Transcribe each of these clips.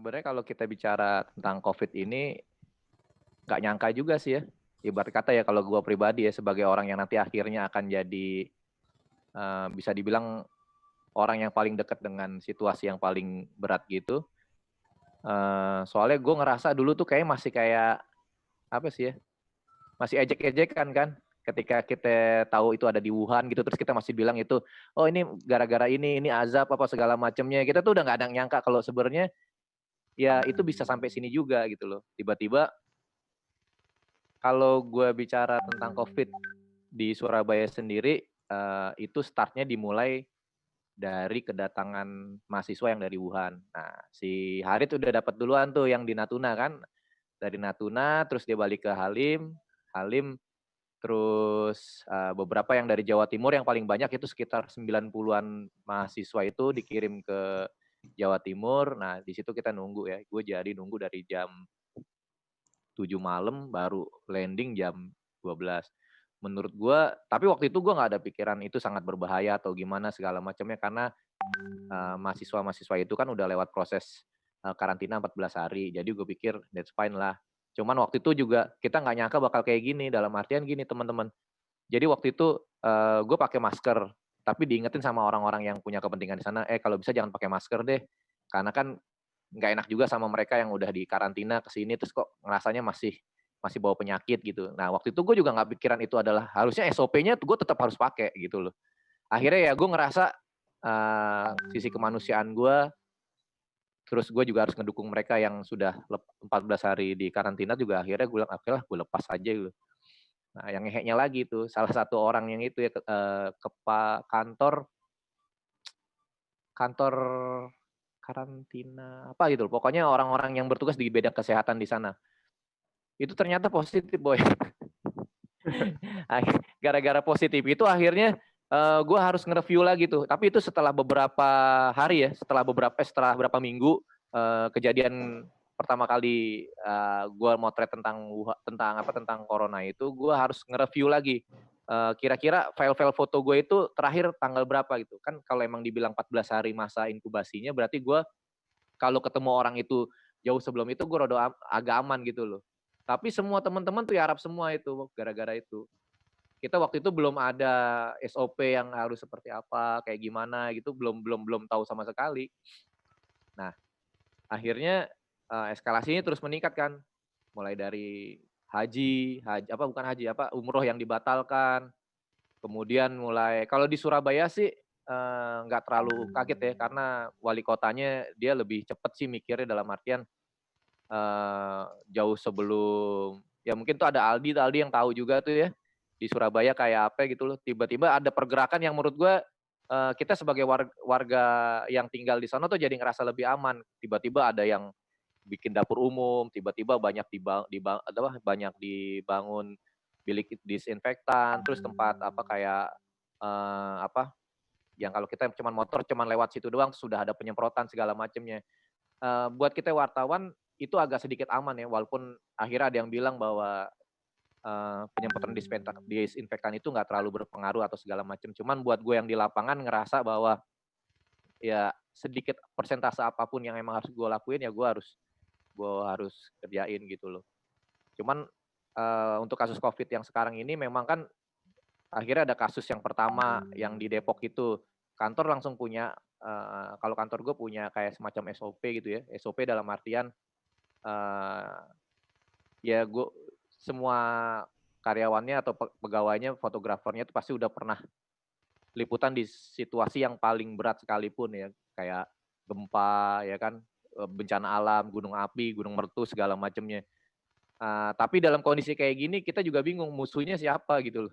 Sebenarnya kalau kita bicara tentang COVID ini, nggak nyangka juga sih ya. Ibarat kata ya kalau gue pribadi ya sebagai orang yang nanti akhirnya akan jadi bisa dibilang orang yang paling dekat dengan situasi yang paling berat gitu. Soalnya gue ngerasa dulu tuh kayak masih kayak apa sih ya, masih ejek-ejekan kan. Ketika kita tahu itu ada di Wuhan gitu, terus kita masih bilang itu, oh ini gara-gara ini azab apa segala macamnya. Kita tuh udah nggak ada yang nyangka kalau sebenarnya ya itu bisa sampai sini juga gitu loh. Tiba-tiba kalau gue bicara tentang COVID di Surabaya sendiri, itu startnya dimulai dari kedatangan mahasiswa yang dari Wuhan. Nah, si Harit udah dapat duluan tuh yang di Natuna kan. Dari Natuna, terus dia balik ke Halim. Halim, terus beberapa yang dari Jawa Timur yang paling banyak itu sekitar 90-an mahasiswa itu dikirim ke Jawa Timur. Nah, di situ kita nunggu ya. Gue jadi nunggu dari jam 7 malam baru landing jam 12. Menurut gue, tapi waktu itu gue nggak ada pikiran itu sangat berbahaya atau gimana segala macamnya karena mahasiswa-mahasiswa itu kan udah lewat proses karantina 14 hari. Jadi gue pikir that's fine lah. Cuman waktu itu juga kita nggak nyangka bakal kayak gini, dalam artian gini teman-teman. Jadi waktu itu gue pakai masker, tapi diingetin sama orang-orang yang punya kepentingan di sana, kalau bisa jangan pakai masker deh, karena kan nggak enak juga sama mereka yang udah di karantina ke sini terus kok ngerasanya masih masih bawa penyakit gitu. Nah waktu itu gue juga nggak pikiran itu adalah harusnya SOP-nya gue tetap harus pakai gitu loh. Akhirnya ya gue ngerasa sisi kemanusiaan gue, terus gue juga harus ngedukung mereka yang sudah 14 hari di karantina juga akhirnya gue bilang, oke lah gue lepas aja gitu. Nah yang ngeheknya lagi tuh, salah satu orang yang itu ya ke kantor kantor karantina apa gitu. Pokoknya orang-orang yang bertugas di bidang kesehatan di sana. Itu ternyata positif, Boy. Gara-gara positif itu akhirnya gue harus nge-review lagi tuh. Tapi itu setelah beberapa hari ya, setelah beberapa minggu kejadian pertama kali gue motret tentang corona itu, gue harus nge-review lagi. Kira-kira file-file foto gue itu terakhir tanggal berapa gitu. Kan kalau emang dibilang 14 hari masa inkubasinya, berarti gue kalau ketemu orang itu jauh sebelum itu gue agak aman gitu loh. Tapi semua teman-teman tuh ya Arab semua itu gara-gara itu. Kita waktu itu belum ada SOP yang harus seperti apa, kayak gimana gitu, belum belum belum tahu sama sekali. Nah, akhirnya eskalasinya terus meningkat kan. Mulai dari umroh yang dibatalkan. Kemudian mulai kalau di Surabaya sih nggak terlalu kaget ya karena wali kotanya dia lebih cepat sih mikirnya dalam artian jauh sebelum ya mungkin tuh ada Aldi yang tahu juga tuh ya di Surabaya kayak apa gitu loh. Tiba-tiba ada pergerakan yang menurut gue kita sebagai warga yang tinggal di sana tuh jadi ngerasa lebih aman. Tiba-tiba ada yang bikin dapur umum, tiba-tiba banyak dibangun bilik disinfektan, terus tempat apa kayak apa yang kalau kita cuman motor cuman lewat situ doang sudah ada penyemprotan segala macamnya. Buat kita wartawan itu agak sedikit aman ya, walaupun akhirnya ada yang bilang bahwa penyemprotan disinfektan itu nggak terlalu berpengaruh atau segala macam. Cuman buat gue yang di lapangan ngerasa bahwa ya sedikit persentase apapun yang emang harus gue lakuin ya gue harus kerjain gitu loh. Cuman untuk kasus COVID yang sekarang ini memang kan akhirnya ada kasus yang pertama yang di Depok itu kantor langsung punya kalau kantor gue punya kayak semacam SOP gitu ya. SOP dalam artian ya gue semua karyawannya atau pegawainya, fotografernya itu pasti udah pernah liputan di situasi yang paling berat sekalipun ya, kayak gempa ya kan, bencana alam, gunung api, gunung meletus segala macamnya. Tapi dalam kondisi kayak gini kita juga bingung musuhnya siapa gitu loh.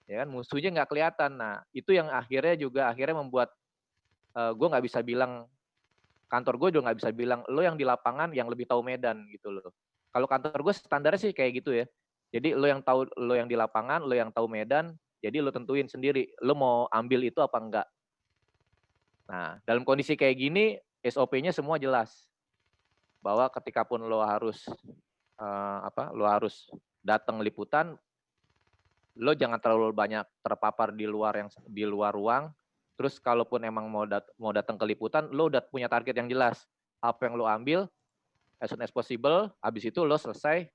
Ya kan musuhnya nggak kelihatan. Nah, itu yang akhirnya membuat gue nggak bisa bilang kantor gue juga nggak bisa bilang lo yang di lapangan yang lebih tahu medan gitu loh. Kalau kantor gue standarnya sih kayak gitu ya. Jadi lo yang di lapangan, lo yang tahu medan, jadi lo tentuin sendiri lo mau ambil itu apa enggak. Nah, dalam kondisi kayak gini SOP-nya semua jelas. Bahwa ketika pun lo harus lo harus datang liputan, lo jangan terlalu banyak terpapar di luar ruang. Terus kalaupun emang mau datang ke liputan, lo udah punya target yang jelas. apa yang lo ambil as soon as possible. Habis itu lo selesai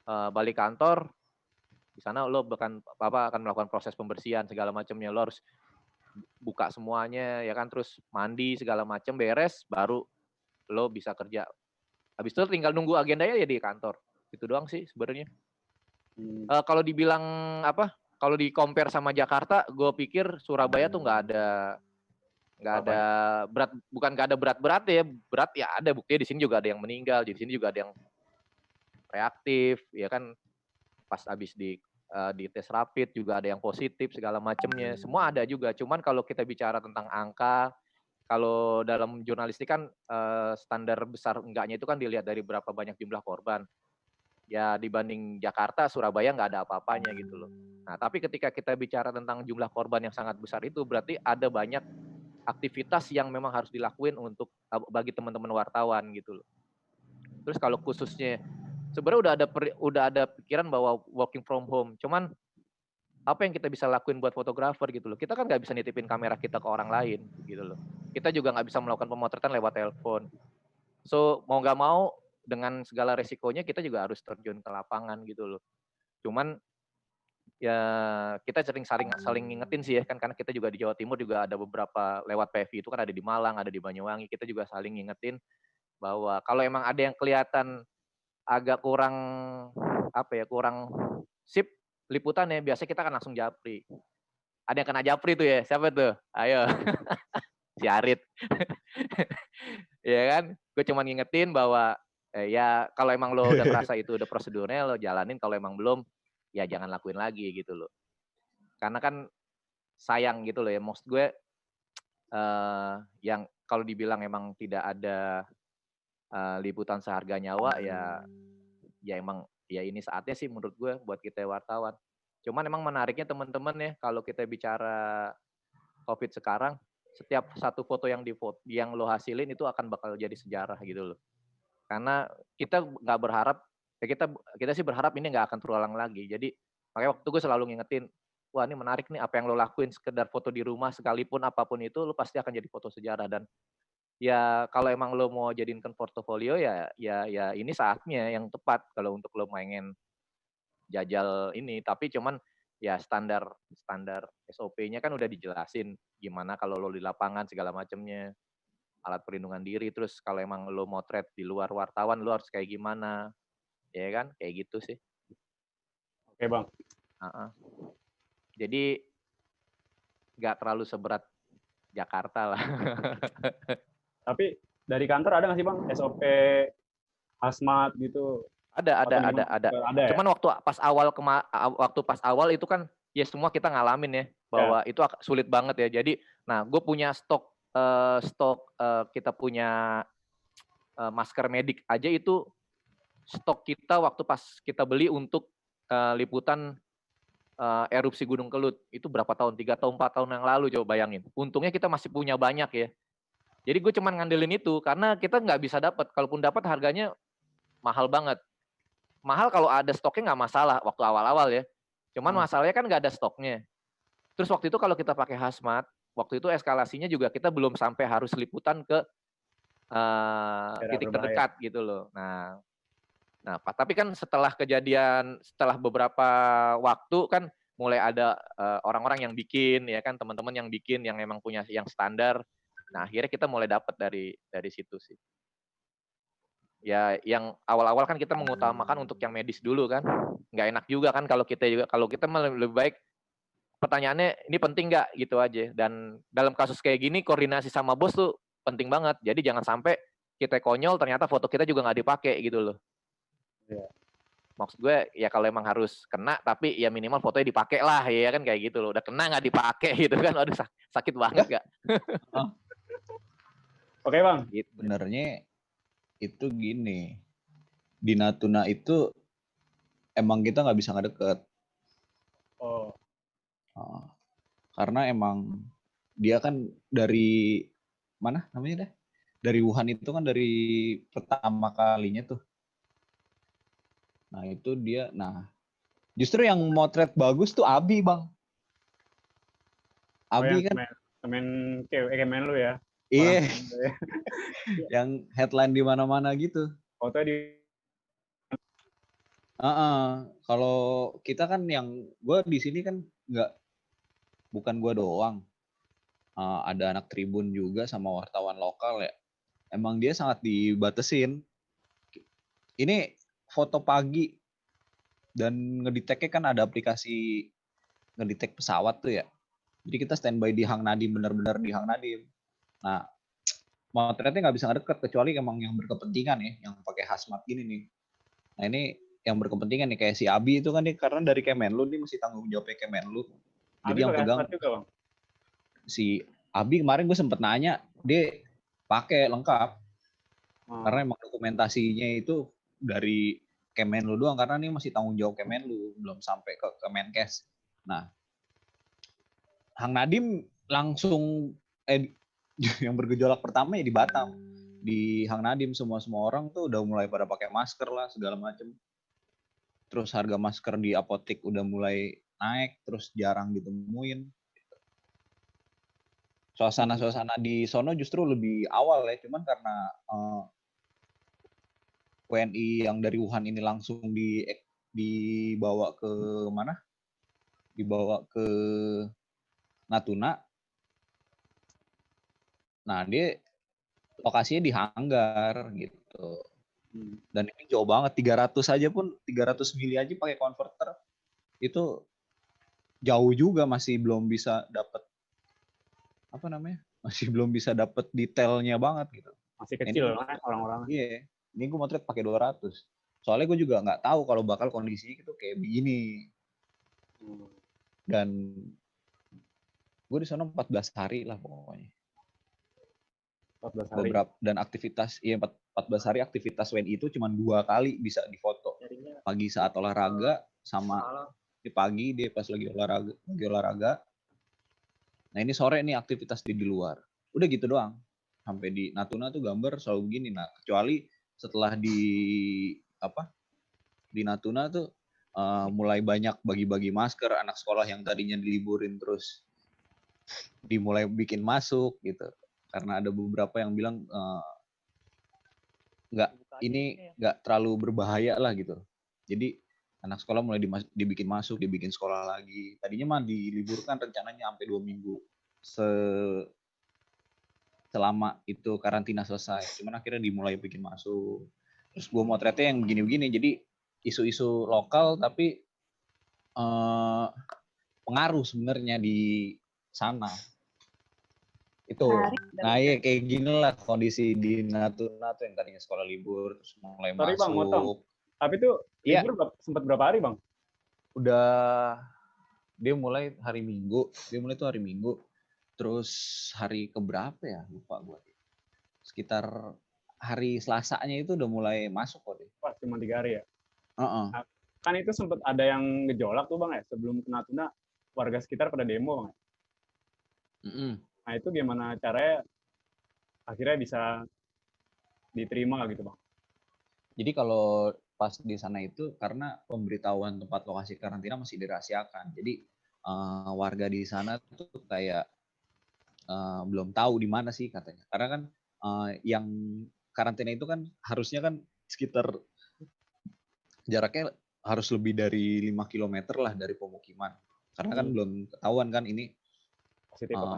balik kantor, di sana lo akan melakukan proses pembersihan segala macamnya. Lo harus buka semuanya ya kan, terus mandi segala macam beres, baru lo bisa kerja. Habis itu tinggal nunggu agendanya ya di kantor. Itu doang sih sebenarnya. Kalau dibilang kalau di compare sama Jakarta, gue pikir Surabaya tuh nggak ada berat, bukan nggak ada berat ya, berat ya ada, buktinya di sini juga ada yang meninggal, di sini juga ada yang reaktif ya kan, pas habis di tes rapid juga ada yang positif segala macamnya, semua ada juga. Cuman kalau kita bicara tentang angka, kalau dalam jurnalistik kan standar besar enggaknya itu kan dilihat dari berapa banyak jumlah korban. Ya dibanding Jakarta, Surabaya nggak ada apa-apanya gitu loh. Nah tapi ketika kita bicara tentang jumlah korban yang sangat besar itu, berarti ada banyak aktivitas yang memang harus dilakuin untuk bagi teman-teman wartawan gitu loh. Terus kalau khususnya sebenarnya udah ada pikiran bahwa working from home, cuman apa yang kita bisa lakuin buat fotografer gitu loh. Kita kan nggak bisa nitipin kamera kita ke orang lain gitu loh. Kita juga nggak bisa melakukan pemotretan lewat telepon. So mau nggak mau dengan segala resikonya kita juga harus terjun ke lapangan gitu loh. Cuman ya kita saling ngingetin sih ya kan, karena kita juga di Jawa Timur juga ada beberapa lewat PV itu kan, ada di Malang, ada di Banyuwangi. Kita juga saling ngingetin bahwa kalau emang ada yang kelihatan agak kurang kurang sip liputannya, biasanya kita akan langsung japri. Ada yang kena japri tuh ya, siapa tuh? Ayo. Si Arit. Ya kan? Gue cuma ngingetin bahwa ya kalau emang lo udah ngerasa itu udah prosedurnya, lo jalanin. Kalau emang belum, ya jangan lakuin lagi gitu loh. Karena kan sayang gitu loh ya. Maksud gue yang kalau dibilang emang tidak ada liputan seharga nyawa, ya emang ya ini saatnya sih menurut gue buat kita wartawan. Cuman emang menariknya teman-teman ya, kalau kita bicara COVID sekarang, setiap satu foto yang lo hasilin itu akan bakal jadi sejarah gitu loh. Karena kita nggak berharap, ya kita sih berharap ini nggak akan terulang lagi. Jadi makanya waktu gue selalu ngingetin, wah ini menarik nih apa yang lo lakuin, sekedar foto di rumah sekalipun apapun itu, lo pasti akan jadi foto sejarah. Dan ya kalau emang lo mau jadikan portofolio ya ini saatnya yang tepat kalau untuk lo pengen jajal ini. Tapi cuman ya standar SOP-nya kan udah dijelasin gimana kalau lo di lapangan segala macamnya, alat perlindungan diri, terus kalau emang lo motret di luar wartawan lo harus kayak gimana, ya kan, kayak gitu sih. Oke bang. Jadi nggak terlalu seberat Jakarta lah. Tapi dari kantor ada nggak sih bang SOP hazmat gitu? Ada. Cuman ya? waktu pas awal itu kan ya semua kita ngalamin ya bahwa itu sulit banget ya. Jadi, nah gue punya stok kita punya masker medik aja itu stok kita waktu pas kita beli untuk liputan erupsi Gunung Kelut. Itu berapa tahun? 3 atau 4 tahun yang lalu, coba bayangin. Untungnya kita masih punya banyak ya. Jadi gue cuman ngandelin itu karena kita nggak bisa dapat. Kalaupun dapat harganya mahal banget. Mahal kalau ada stoknya nggak masalah waktu awal-awal ya. Cuman masalahnya kan nggak ada stoknya. Terus waktu itu kalau kita pakai hazmat, waktu itu eskalasinya juga kita belum sampai harus liputan ke titik terdekat gitu loh. Nah, tapi kan setelah kejadian, setelah beberapa waktu kan mulai ada orang-orang yang bikin ya kan, teman-teman yang bikin yang memang punya yang standar. Nah, akhirnya kita mulai dapat dari situ sih. Ya yang awal-awal kan kita mengutamakan untuk yang medis dulu kan, nggak enak juga kan kalau kita lebih baik pertanyaannya ini penting nggak gitu aja. Dan dalam kasus kayak gini koordinasi sama bos tuh penting banget, jadi jangan sampai kita konyol ternyata foto kita juga nggak dipakai gitu loh. Maksud gue ya kalau emang harus kena tapi ya minimal fotonya dipakai lah ya kan, kayak gitu loh. Udah kena nggak dipakai gitu kan, aduh sakit banget gak. Oke bang. Gitu. Benernya itu gini, di Natuna itu emang kita nggak bisa ngedeket. Karena emang dia kan dari mana namanya deh? Dari Wuhan itu kan dari pertama kalinya tuh. Nah itu dia, justru yang motret bagus tuh Abi bang. Abi kan. Kemen lu ya? Iya, Orang yang headline di mana-mana gitu. foto di Kalau kita kan gue di sini kan bukan gue doang. Ada anak Tribun juga sama wartawan lokal ya. Emang dia sangat dibatesin. Ini foto pagi dan ngedeteknya kan ada aplikasi ngedetek pesawat tuh ya. Jadi kita standby di Hang Nadim, benar-benar di Hang Nadim. Nah, motretnya nggak bisa ngedekat kecuali emang yang berkepentingan ya, yang pakai hazmat gini nih. Nah ini yang berkepentingan nih kayak si Abi itu kan nih karena dari Kemenlu nih mesti tanggung jawabnya Kemenlu. Jadi Abi yang pakai pegang hazmat juga, Bang. si Abi kemarin gue sempet nanya, dia pakai lengkap karena emang dokumentasinya itu dari Kemenlu doang karena ini masih tanggung jawab Kemenlu, belum sampai ke Kemenkes. Nah, Hang Nadim langsung yang bergejolak pertama ya di Batam. Di Hang Nadim semua orang tuh udah mulai pada pakai masker lah segala macem. Terus harga masker di apotek udah mulai naik, terus jarang ditemuin. Suasana di sono justru lebih awal ya, cuman karena WNI yang dari Wuhan ini langsung dibawa ke mana? Dibawa ke Natuna. Nah, dia lokasinya di hanggar gitu. Dan ini jauh banget, 300 aja pun 300 mili aja pakai converter itu jauh juga, masih belum bisa dapat apa namanya? Masih belum bisa dapat detailnya banget gitu. Masih kecil orang-orang. Iya. Ini gue motret pakai 200. Soalnya gue juga nggak tahu kalau bakal kondisinya gitu kayak begini. Dan gue di sana 14 hari lah pokoknya. 14 hari. Dan aktivitas 14 hari aktivitas WNI itu cuma 2 kali bisa difoto. Pagi saat olahraga sama di pagi dia pas lagi olahraga. Nah ini sore nih aktivitas di luar. Udah gitu doang. Sampai di Natuna tuh gambar selalu begini. Nah kecuali setelah di Natuna tuh mulai banyak bagi-bagi masker, anak sekolah yang tadinya diliburin terus dimulai bikin masuk gitu. Karena ada beberapa yang bilang nggak terlalu berbahaya lah gitu. Jadi anak sekolah mulai dibikin masuk, dibikin sekolah lagi. Tadinya mah diliburkan rencananya sampai 2 minggu selama itu karantina selesai. Cuman akhirnya dimulai bikin masuk. Terus gue motretnya yang begini-begini. Jadi isu-isu lokal tapi pengaruh sebenarnya di sana. Itu. Nah iya kayak gini lah kondisi di Natuna tuh yang tadinya sekolah libur terus mulai Sorry, masuk. Bang, motong. Tapi tuh libur sempat berapa hari, Bang? Udah dia mulai hari Minggu. Terus hari keberapa ya? Lupa gue. Sekitar hari Selasanya itu udah mulai masuk kok deh. Wah, cuma 3 hari ya? Nah, kan itu sempat ada yang gejolak tuh, Bang ya? Sebelum ke Natuna, warga sekitar pada demo, Bang. Nah, itu gimana caranya akhirnya bisa diterima gitu, Bang? Jadi kalau pas di sana itu karena pemberitahuan tempat lokasi karantina masih dirahasiakan. Jadi warga di sana tuh kayak belum tahu di mana sih katanya. Karena kan yang karantina itu kan harusnya kan sekitar jaraknya harus lebih dari 5 km lah dari pemukiman. Karena kan belum ketahuan kan ini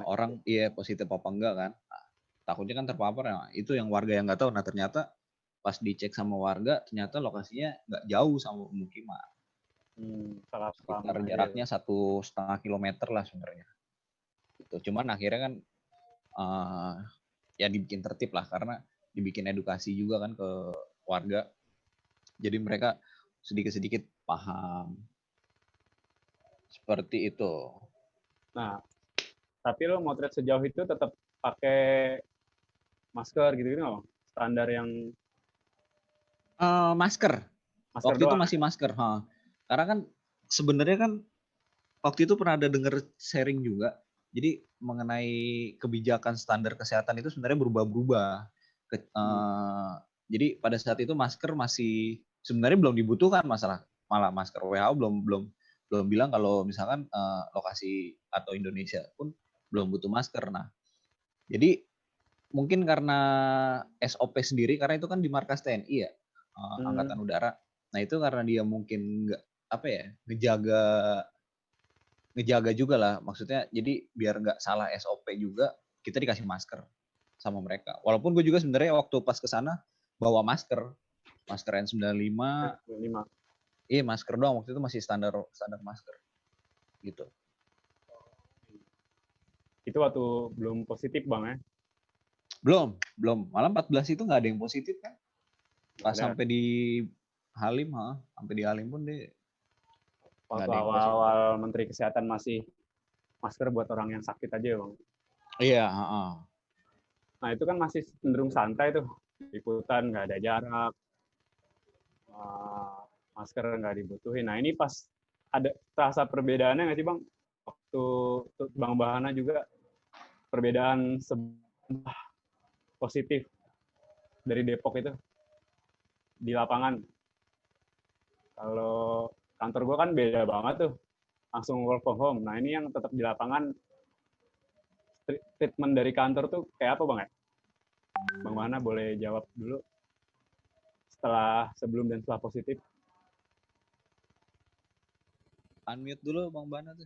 orang positif apa enggak kan. Nah, takutnya kan terpapar ya. Itu yang warga yang nggak tahu. Nah ternyata pas dicek sama warga ternyata lokasinya nggak jauh sama pemukiman. Sekitar jaraknya 1,5 kilometer lah sebenarnya. Gitu. Cuman akhirnya kan ya dibikin tertib lah karena dibikin edukasi juga kan ke warga. Jadi mereka sedikit-sedikit paham. Seperti itu. Nah, tapi lo motret sejauh itu tetap pakai masker gitu-gitu nggak, Bang? Standar yang masker waktu doang. Itu masih masker. Karena kan sebenarnya kan waktu itu pernah ada dengar sharing juga. Jadi mengenai kebijakan standar kesehatan itu sebenarnya berubah-ubah. Jadi pada saat itu masker masih sebenarnya belum dibutuhkan malah masker WHO belum bilang kalau misalkan lokasi atau Indonesia pun belum butuh masker. Nah, jadi mungkin karena SOP sendiri, karena itu kan di markas TNI ya, Angkatan Udara. Nah itu karena dia mungkin nggak ngejaga juga lah, maksudnya jadi biar nggak salah SOP juga, kita dikasih masker sama mereka. Walaupun gue juga sebenarnya waktu pas kesana bawa masker N95. Iya masker doang, waktu itu masih standar masker gitu. Itu waktu belum positif Bang ya? Belum. Malah 14 itu nggak ada yang positif kan? Pas sampai di Halim, sampai di Halim pun deh. Waktu awal-awal Menteri Kesehatan masih masker buat orang yang sakit aja Bang. Iya. Nah itu kan masih cenderung santai tuh, liputan nggak ada jarak, masker nggak dibutuhin. Nah ini pas ada terasa perbedaannya nggak sih Bang? Waktu Bang Bahana juga perbedaan positif dari Depok itu di lapangan. Kalau kantor gue kan beda banget tuh, langsung work from home. Nah ini yang tetap di lapangan, treatment dari kantor tuh kayak apa Bang ya? Bang Bahana boleh jawab dulu sebelum dan setelah positif. Unmute dulu Bang Bahana tuh.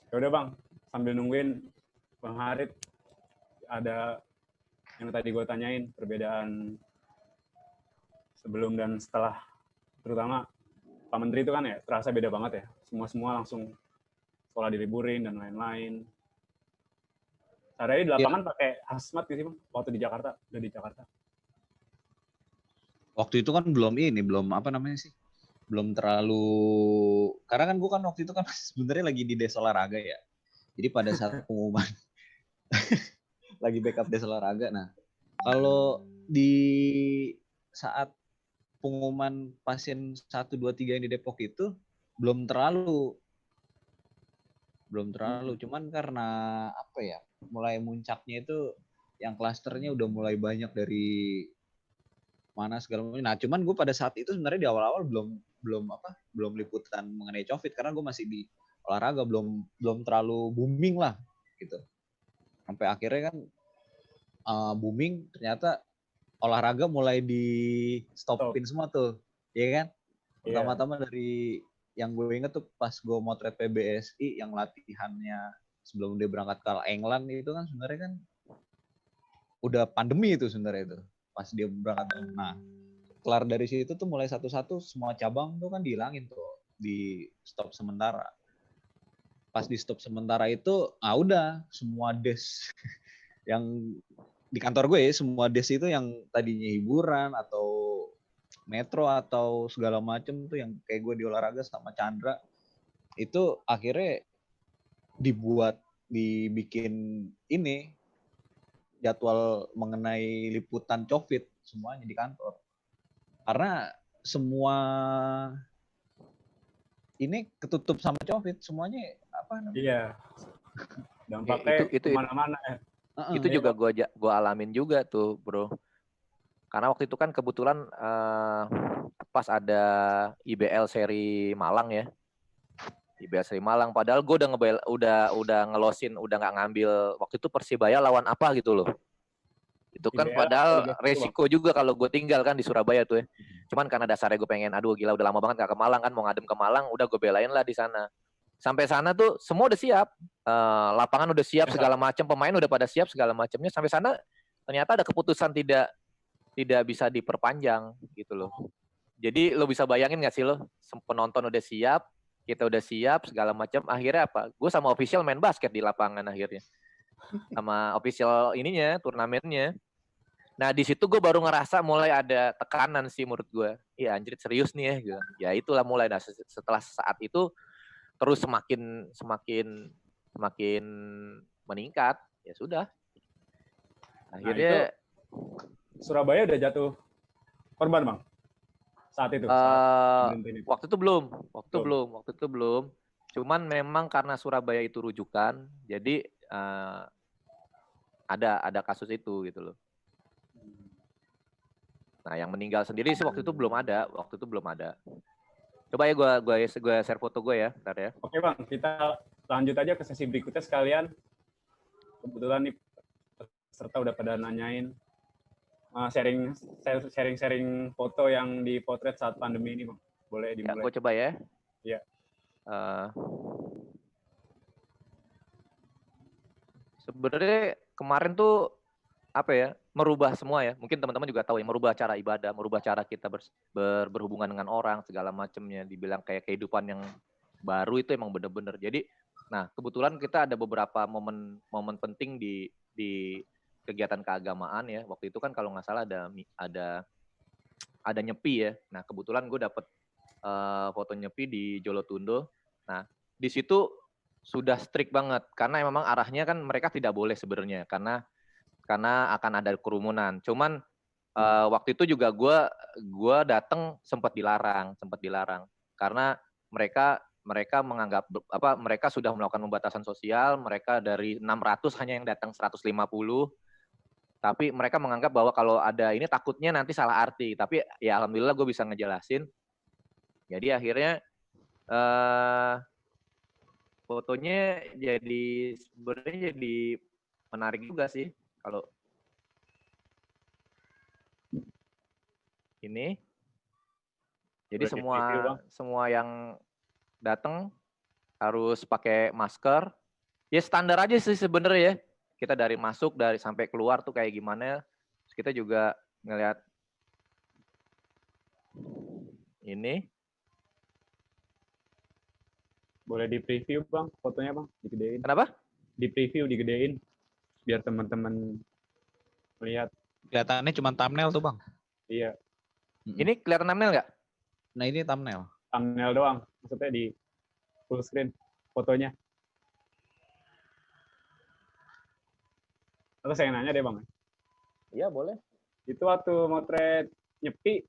Ya udah Bang, sambil nungguin Bang Harit, ada yang tadi gue tanyain, perbedaan sebelum dan setelah, terutama Pak Menteri itu kan ya terasa beda banget ya, semua langsung sekolah diliburin dan lain-lain. Sehari di lapangan pakai hazmat gitu sih Bang, waktu di Jakarta, udah di Jakarta. Waktu itu kan belum terlalu, karena kan gue kan waktu itu kan sebenarnya lagi di Desa Olahraga ya, jadi pada saat pengumuman lagi backup Desa Olahraga. Nah kalau di saat pengumuman pasien 1, 2, 3 yang di Depok itu belum terlalu, cuman karena apa ya, mulai muncaknya itu yang klasternya udah mulai banyak dari mana segala macam. Nah cuman gue pada saat itu sebenarnya di awal-awal belum liputan mengenai COVID karena gue masih di olahraga, belum terlalu booming lah gitu. Sampai akhirnya kan booming, ternyata olahraga mulai di stopin semua tuh, ya kan? Pertama-tama dari yang gue inget tuh pas gue motret PBSI yang latihannya sebelum dia berangkat ke England itu kan sebenarnya kan udah pandemi itu sebenarnya itu pas dia berangkat. Nah kelar dari situ tuh mulai satu-satu semua cabang tuh kan dihilangin tuh, di stop sementara. Pas di stop sementara itu udah semua des yang di kantor gue ya, semua des itu yang tadinya hiburan atau metro atau segala macem tuh yang kayak gue di olahraga sama Chandra itu akhirnya dibikin ini jadwal mengenai liputan COVID semuanya di kantor, karena semua ini ketutup sama COVID semuanya apa namanya? Iya. Dampaknya itu kemana-mana ya. Itu juga gue alamin juga tuh bro, karena waktu itu kan kebetulan pas ada IBL seri Malang ya, IBL seri Malang, padahal gue udah ngelosin, udah nggak ngambil waktu itu Persibaya lawan apa gitu loh. Itu kan IBL, padahal resiko juga kalau gue tinggal kan di Surabaya tuh ya. Cuman karena dasarnya gue pengen, aduh gila udah lama banget gak ke Malang kan, mau ngadem ke Malang, udah gue belain lah di sana. Sampai sana tuh semua udah siap, lapangan udah siap segala macam, pemain udah pada siap segala macamnya. Sampai sana ternyata ada keputusan tidak bisa diperpanjang gitu loh. Jadi lo bisa bayangin nggak sih lo, penonton udah siap, kita udah siap segala macam, akhirnya apa? Gue sama official main basket di lapangan akhirnya, sama official ininya, turnamennya. Nah di situ gue baru ngerasa mulai ada tekanan sih menurut gue. Iya anjir serius nih ya gitu. Ya itulah mulai. Nah setelah saat itu terus semakin meningkat. Ya sudah. Akhirnya Surabaya udah jatuh korban Bang saat itu. Waktu itu belum. Cuman memang karena Surabaya itu rujukan, jadi ada kasus itu gitu loh. Nah, yang meninggal sendiri sih waktu itu belum ada. Coba ya gue share foto gue ya, bentar ya. Oke Bang, kita lanjut aja ke sesi berikutnya sekalian. Kebetulan nih peserta udah pada nanyain sharing foto yang dipotret saat pandemi ini, Bang. Boleh dimulai. Ya, gue coba ya. Iya. Sebenarnya kemarin tuh apa ya, merubah semua ya. Mungkin teman-teman juga tahu ya, merubah cara ibadah, merubah cara kita berhubungan dengan orang, segala macamnya. Dibilang kayak kehidupan yang baru itu emang bener-bener. Jadi, nah kebetulan kita ada beberapa momen penting di kegiatan keagamaan ya. Waktu itu kan kalau nggak salah ada nyepi ya. Nah kebetulan gue dapet foto nyepi di Jolotundo. Nah di situ sudah strict banget karena memang arahnya kan mereka tidak boleh sebenarnya karena akan ada kerumunan. Cuman waktu itu juga gue datang sempat dilarang karena mereka menganggap mereka sudah melakukan pembatasan sosial, mereka dari 600 hanya yang datang 150. Tapi mereka menganggap bahwa kalau ada ini takutnya nanti salah arti. Tapi ya alhamdulillah gue bisa ngejelasin. Jadi akhirnya fotonya sebenarnya jadi menarik juga sih kalau ini. Jadi semua yang datang harus pakai masker. Ya standar aja sih sebenarnya ya. Kita dari masuk sampai keluar tuh kayak gimana. Terus kita juga ngelihat ini. Boleh di-preview, Bang, fotonya, Bang, digedein. Kenapa? Di-preview, digedein, biar teman-teman melihat. Kelihatannya cuma thumbnail tuh, Bang. Iya. Ini kelihatan thumbnail nggak? Nah, ini thumbnail. Thumbnail doang, maksudnya di full screen fotonya. Atau saya nanya deh, Bang. Iya, boleh. Itu waktu motret nyepi,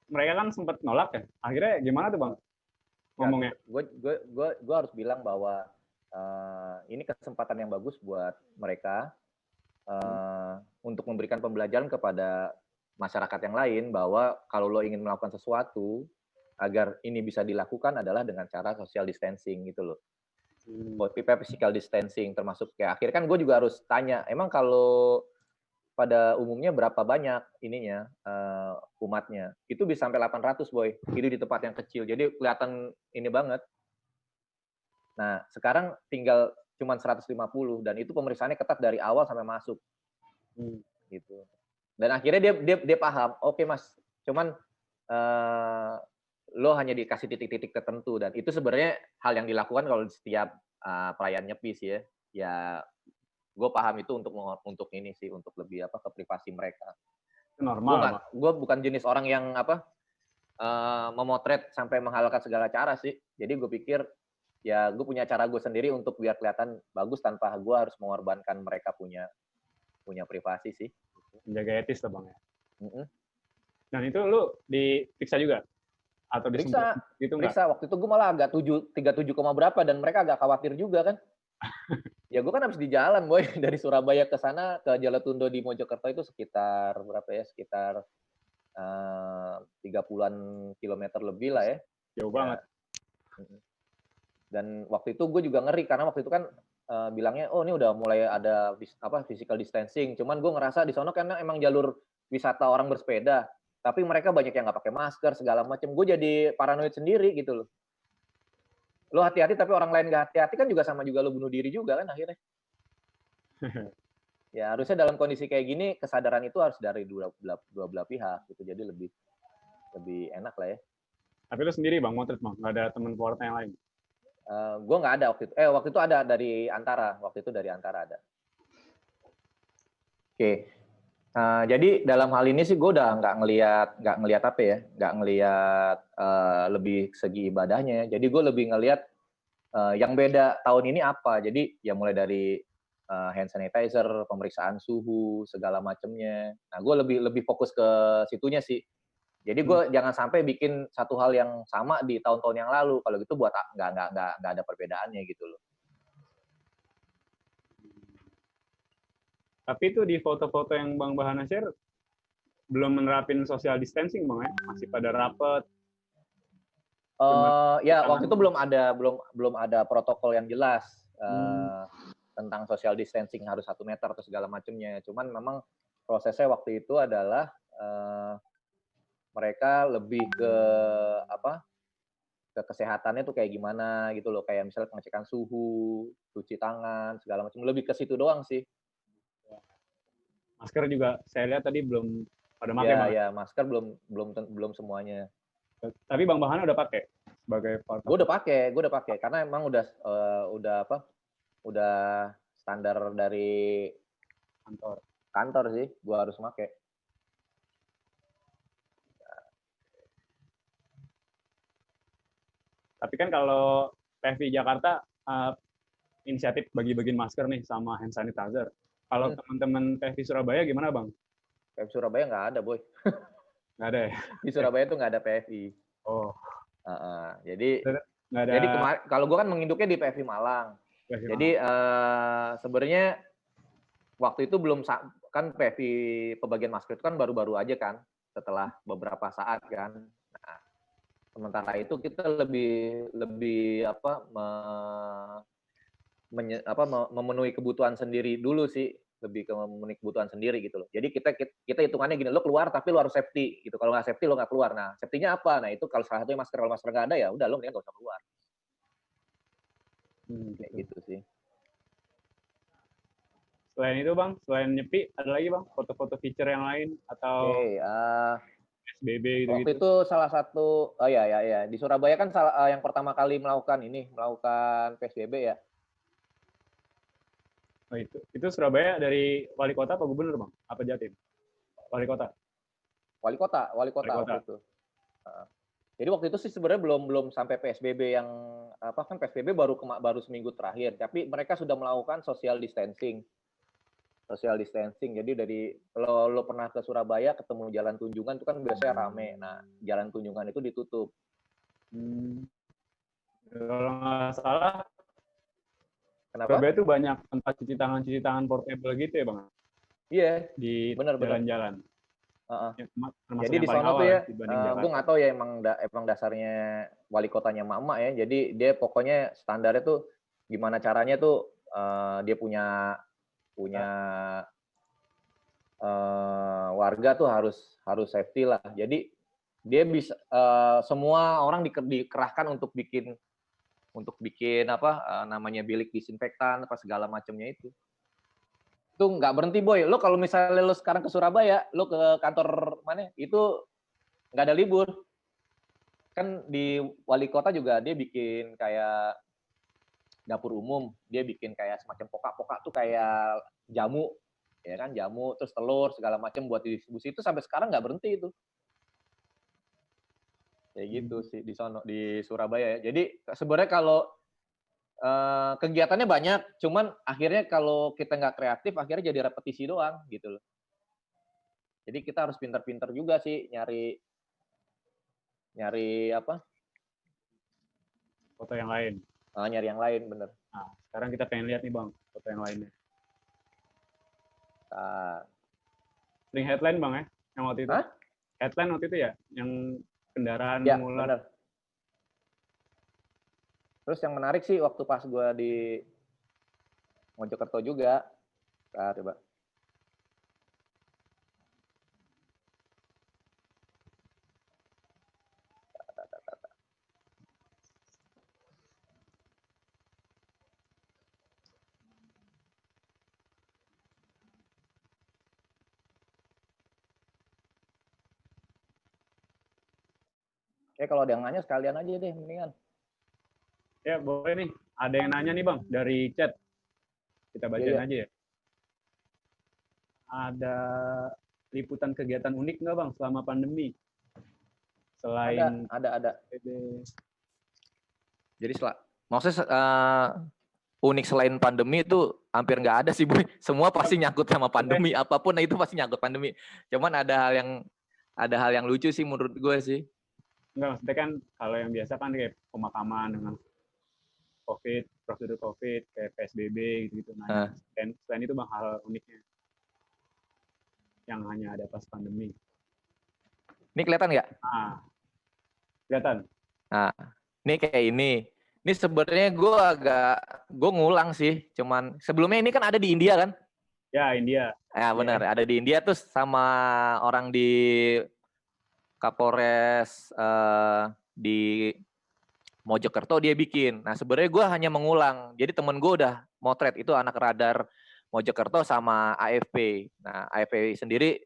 mereka kan sempat nolak ya. Akhirnya gimana tuh, Bang? Ngomongnya. Gue harus bilang bahwa ini kesempatan yang bagus buat mereka untuk memberikan pembelajaran kepada masyarakat yang lain bahwa kalau lo ingin melakukan sesuatu agar ini bisa dilakukan adalah dengan cara social distancing gitu loh. Physical distancing termasuk kayak akhirnya kan gue juga harus tanya emang kalau pada umumnya berapa banyak ininya umatnya. Itu bisa sampai 800, boy. Itu di tempat yang kecil. Jadi kelihatan ini banget. Nah, sekarang tinggal cuma 150 dan itu pemeriksaannya ketat dari awal sampai masuk. Gitu. Dan akhirnya dia paham, oke, Mas, cuman lo hanya dikasih titik-titik tertentu dan itu sebenarnya hal yang dilakukan kalau di setiap perayaan Nyepi sih ya. Ya gue paham itu untuk ini sih, untuk lebih ke privasi mereka. Normal. Gue bukan jenis orang yang memotret sampai menghalalkan segala cara sih. Jadi gue pikir ya gue punya cara gue sendiri untuk biar kelihatan bagus tanpa gue harus mengorbankan mereka punya privasi sih. Menjaga etis tuh, Bang ya. Dan itu lu diperiksa juga? Atau periksa gitu enggak? Periksa. Waktu itu gue malah agak 37, berapa dan mereka agak khawatir juga kan. Ya gue kan habis di jalan, boy, dari Surabaya ke sana ke Jolotundo di Mojokerto itu sekitar berapa ya? Sekitar 30-an kilometer lebih lah ya. Jauh banget. Dan waktu itu gue juga ngeri karena waktu itu kan bilangnya oh ini udah mulai ada physical distancing. Cuman gue ngerasa di sono karena emang jalur wisata orang bersepeda, tapi mereka banyak yang nggak pakai masker segala macam. Gue jadi paranoid sendiri gitu loh. Lo hati-hati tapi orang lain nggak hati-hati kan juga sama juga lo bunuh diri juga kan akhirnya. Ya harusnya dalam kondisi kayak gini kesadaran itu harus dari dua belah pihak gitu. Jadi lebih enak lah ya. Tapi lo sendiri, Bang, motret, Bang, nggak ada teman pewarta yang lain? Gue nggak ada waktu itu. Waktu itu ada dari Antara. Waktu itu dari Antara ada. Oke. Jadi dalam hal ini sih gue udah nggak ngelihat apa ya, nggak ngelihat lebih segi ibadahnya. Jadi gue lebih ngelihat yang beda tahun ini apa. Jadi ya mulai dari hand sanitizer, pemeriksaan suhu, segala macamnya. Nah gue lebih fokus ke situnya sih. Jadi gue jangan sampai bikin satu hal yang sama di tahun-tahun yang lalu. Kalau gitu buat nggak ada perbedaannya gitu loh. Tapi itu di foto-foto yang Bang Bahana share belum menerapin social distancing, Bang ya? Masih pada rapet. Ya waktu itu belum ada protokol yang jelas. tentang social distancing harus 1 meter atau segala macamnya. Cuman memang prosesnya waktu itu adalah mereka lebih ke apa? Ke kesehatannya tuh kayak gimana gitu loh, kayak misalnya pengecekan suhu, cuci tangan, segala macam, lebih ke situ doang sih. Masker juga saya lihat tadi belum pada pakai Bang. Ya, masker belum semuanya. Tapi Bang Bahana udah pakai sebagai part. Gue udah pakai karena emang udah standar dari kantor sih, gue harus pakai. Tapi kan kalau PFI Jakarta inisiatif bagi-bagiin masker nih sama hand sanitizer. Kalau teman-teman PFI Surabaya gimana Bang? PFI Surabaya nggak ada, Boy. Nggak ada ya? Di Surabaya tuh nggak ada PFI. Oh. Jadi nggak ada. Jadi kalau gue kan menginduknya di PFI Malang. Jadi sebenarnya waktu itu belum, kan PFI pembagian masker itu kan baru-baru aja kan, setelah beberapa saat kan. Nah, sementara itu kita lebih memenuhi kebutuhan sendiri dulu sih, lebih ke memenuhi kebutuhan sendiri gitu loh. Jadi kita hitungannya gini, lo keluar tapi lo harus safety gitu. Kalau nggak safety lo nggak keluar. Nah, safety-nya apa? Nah, itu kalau salah satunya masker. Kalau masker nggak ada ya udah lo mendingan nggak usah keluar. Kayak gitu sih. Selain itu Bang, selain nyepi, ada lagi Bang foto-foto feature yang lain atau PSBB gitu? Waktu itu salah satu, di Surabaya kan yang pertama kali melakukan PSBB ya. Oh, itu Surabaya dari wali kota apa gubernur Bang? Apa Jatim? Wali kota. Wali kota. Waktu itu. Jadi waktu itu sih sebenarnya belum sampai PSBB yang kan PSBB baru seminggu terakhir, tapi mereka sudah melakukan social distancing. Jadi kalau lo pernah ke Surabaya ketemu Jalan Tunjungan itu kan biasanya rame. Nah, Jalan Tunjungan itu ditutup. Kalau nggak salah, kenapa? Surabaya itu banyak tempat cuci tangan portable gitu ya Bang? Iya. Di jalan-jalan. Jadi di sana tuh ya, gue nggak tahu ya emang dasarnya wali kotanya emak-emak ya. Jadi dia pokoknya standarnya tuh gimana caranya tuh dia punya warga tuh harus safety lah. Jadi dia bisa semua orang dikerahkan untuk bikin namanya bilik disinfektan apa segala macamnya itu. Itu nggak berhenti Boy. Lo kalau misalnya lo sekarang ke Surabaya, lo ke kantor mana? Itu nggak ada libur. Kan di wali kota juga dia bikin kayak dapur umum, dia bikin kayak semacam pokak-pokak tuh kayak jamu, ya kan, jamu terus telur segala macam buat didistribusi, itu sampai sekarang nggak berhenti itu. Kayak gitu sih di Surabaya ya. Jadi sebenarnya kalau kegiatannya banyak, cuman akhirnya kalau kita nggak kreatif akhirnya jadi repetisi doang gitu loh. Jadi kita harus pintar-pintar juga sih nyari foto yang lain. Nyari yang lain, bener. Nah, sekarang kita pengen lihat nih Bang, foto yang lainnya. Sering headline Bang ya, yang waktu itu. Headline waktu itu ya, yang kendaraan mengular. Bener. Terus yang menarik sih waktu pas gue di Mojokerto juga. Coba. Kalau ada yang nanya sekalian aja deh, mendingan. Ya boleh nih, ada yang nanya nih Bang dari chat. Kita bacain aja ya. Ada liputan kegiatan unik nggak Bang selama pandemi? Selain ada. Jadi maksudnya unik selain pandemi itu hampir nggak ada sih Boy. Semua pasti nyangkut sama pandemi, apapun itu pasti nyangkut pandemi. Cuman ada hal yang lucu sih menurut gue sih. Enggak, maksudnya kan kalau yang biasa kan kayak pemakaman dengan COVID, prosedur COVID, kayak PSBB gitu-gitu. Nah, selain itu Bang, hal uniknya yang hanya ada pas pandemi. Ini kelihatan nggak? Kelihatan. Nah, ini kayak ini. Ini sebenarnya gue ngulang sih, cuman sebelumnya ini kan ada di India kan? Ya, India. Ya benar, ada di India tuh sama orang di Kapolres di Mojokerto dia bikin. Nah sebenarnya gue hanya mengulang. Jadi temen gue udah motret itu anak radar Mojokerto sama AFP. Nah AFP sendiri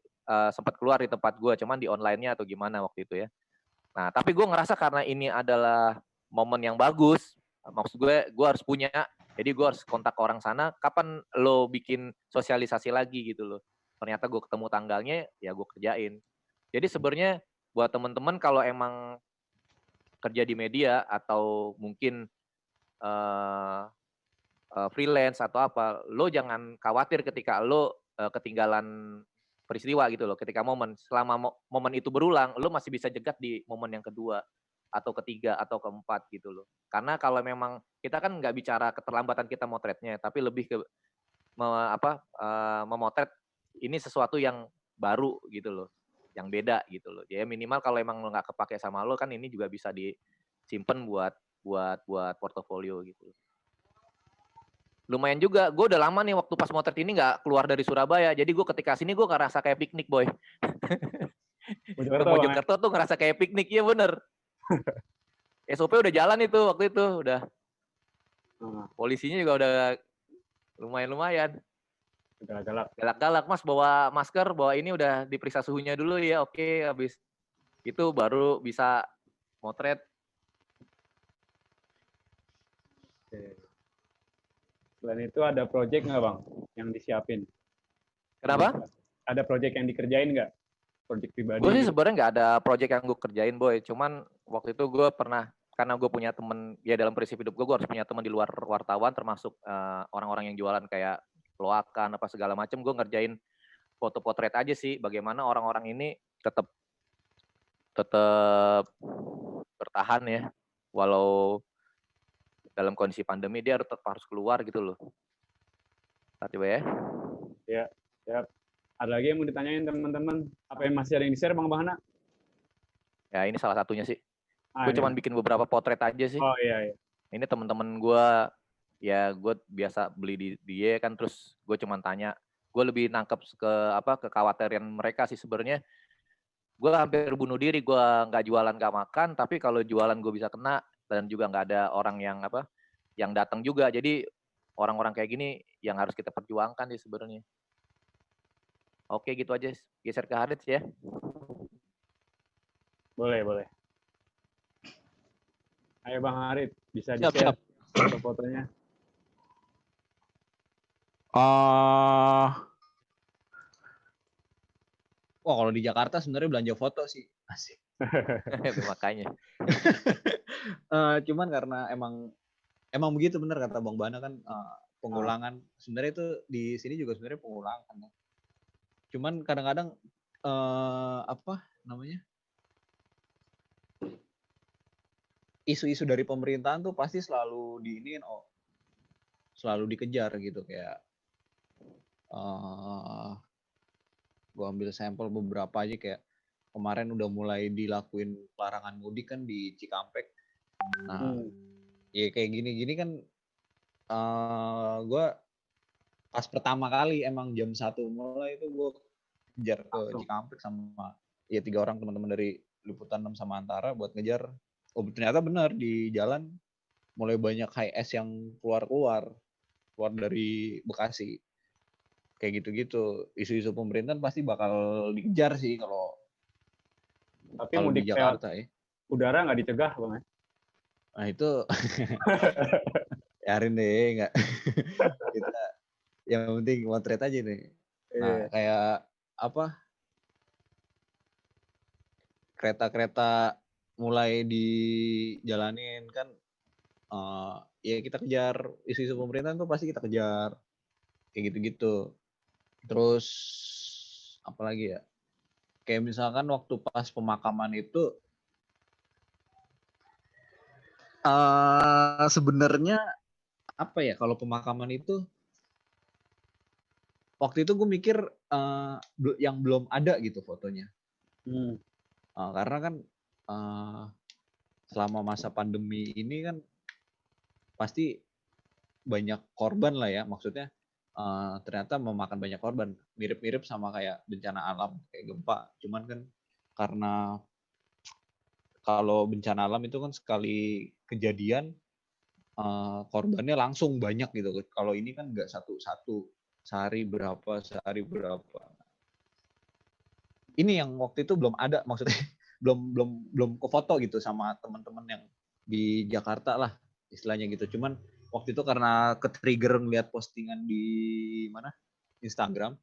sempat keluar di tempat gue, cuman di online-nya atau gimana waktu itu ya. Nah tapi gue ngerasa karena ini adalah momen yang bagus, maksud gue harus punya. Jadi gue harus kontak orang sana, kapan lo bikin sosialisasi lagi gitu loh. Ternyata gue ketemu tanggalnya, ya gue kerjain. Jadi sebenarnya buat teman-teman kalau emang kerja di media atau mungkin freelance atau apa, lo jangan khawatir ketika lo ketinggalan peristiwa gitu loh, ketika momen. Selama momen itu berulang, lo masih bisa jegat di momen yang kedua atau ketiga atau keempat gitu loh. Karena kalau memang kita kan nggak bicara keterlambatan kita motretnya, tapi lebih ke memotret ini sesuatu yang baru gitu loh, yang beda gitu loh. Ya minimal kalau emang lo nggak kepake sama lo kan ini juga bisa disimpan buat portofolio gitu. Lumayan juga, gue udah lama nih waktu pas motret ini nggak keluar dari Surabaya, jadi gue ketika sini gue ngerasa kayak piknik boy. Ke Mojokerto tuh ngerasa kayak piknik, iya bener. SOP udah jalan itu waktu itu, udah. Polisinya juga udah lumayan. Galak-galak, Mas bawa masker, bawa ini udah diperiksa suhunya dulu ya, oke, habis itu baru bisa motret. Selain itu ada project nggak Bang yang disiapin? Kenapa? Ada project yang dikerjain nggak? Project pribadi? Gue sih sebenarnya nggak ada project yang gue kerjain boy, cuman waktu itu gue pernah, karena gue punya temen, ya dalam prinsip hidup gue harus punya teman di luar wartawan, termasuk orang-orang yang jualan kayak loakan apa segala macam, gue ngerjain foto potret aja sih, bagaimana orang-orang ini tetap bertahan ya, walau dalam kondisi pandemi dia tetap harus keluar gitu loh. Tiba ya. Ya, ya. Ada lagi yang mau ditanyain teman-teman? Apa yang masih ada yang di-share Bang Bahana? Ya ini salah satunya sih. Gue cuman bikin beberapa potret aja sih. Oh iya. Ini teman-teman gue, ya gue biasa beli di dia kan, terus gue cuman tanya. Gue lebih nangkep kekhawatiran mereka sih sebenarnya. Gue hampir bunuh diri, gue nggak jualan nggak makan, tapi kalau jualan gue bisa kena, dan juga nggak ada orang yang datang juga. Jadi orang-orang kayak gini yang harus kita perjuangkan sih sebenarnya. Oke gitu aja, geser ke Harits ya. Boleh. Ayo Bang Harit, bisa di-share foto-fotonya. Wah kalau di Jakarta sebenarnya belanja foto sih. Asik. Makanya. Cuman karena emang begitu benar kata Bang Bana kan, pengulangan. Sebenarnya itu di sini juga sebenarnya pengulangan. Cuman kadang-kadang isu-isu dari pemerintahan tuh pasti selalu selalu dikejar gitu, kayak gue ambil sampel beberapa aja, kayak kemarin udah mulai dilakuin larangan mudik kan di Cikampek. Nah, ya kayak gini-gini kan gue pas pertama kali emang jam 1 mulai itu gue kejar ke Cikampek sama ya 3 orang teman-teman dari Liputan 6 sama Antara buat ngejar. Oh ternyata benar di jalan mulai banyak HS yang keluar dari Bekasi. Kayak gitu-gitu. Isu-isu pemerintahan pasti bakal dikejar sih kalau mudik di Jakarta ya. Udara nggak dicegah Bang? Nah itu yarin deh nggak. Kita yang penting motret aja nih. Nah kayak kereta-kereta mulai dijalanin kan, ya kita kejar isu-isu pemerintahan tuh pasti kita kejar kayak gitu-gitu. Terus apa lagi ya, kayak misalkan waktu pas pemakaman itu sebenarnya kalau pemakaman itu waktu itu gue mikir yang belum ada gitu fotonya. Karena kan selama masa pandemi ini kan pasti banyak korban lah ya, maksudnya ternyata memakan banyak korban, mirip-mirip sama kayak bencana alam kayak gempa, cuman kan karena kalau bencana alam itu kan sekali kejadian korbannya langsung banyak gitu. Kalau ini kan nggak satu-satu, sehari berapa. Ini yang waktu itu belum ada, maksudnya belum ke foto gitu sama teman-teman yang di Jakarta lah istilahnya gitu. Cuman waktu itu karena ke-trigger ngeliat postingan di mana Instagram,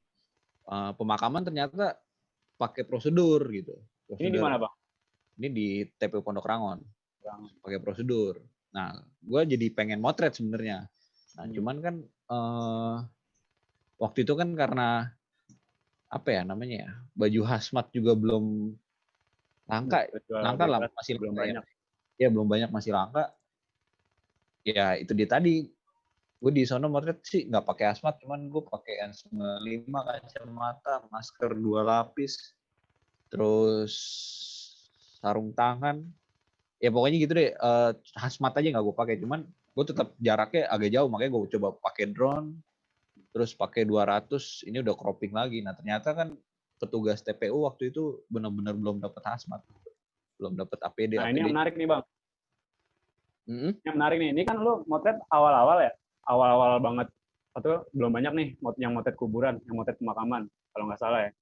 pemakaman ternyata pakai prosedur gitu. Ini di mana, Bang? Ini di TPU Pondok Rangon. Pakai prosedur. Nah, gue jadi pengen motret sebenarnya. Nah, cuman kan waktu itu kan karena apa ya namanya ya, baju hazmat juga belum langka lah, masih belum banyak. banyak. Ya belum banyak, masih langka. Ya itu dia tadi, gue di sono motret sih nggak pakai hazmat, cuman gue pakai N95, kacamata, masker 2 lapis, terus sarung tangan, ya pokoknya gitu deh. Hazmat aja nggak gue pakai, cuman gue tetap jaraknya agak jauh, makanya gue coba pakai drone, terus pakai 200, ini udah cropping lagi. Nah ternyata kan petugas TPU waktu itu benar-benar belum dapat hazmat, belum dapat APD. Nah, ini yang menarik nih, Bang. Yang menarik nih, ini kan lu motret awal-awal ya, awal-awal banget, atau belum banyak nih yang motret kuburan, yang motret pemakaman, kalau nggak salah ya.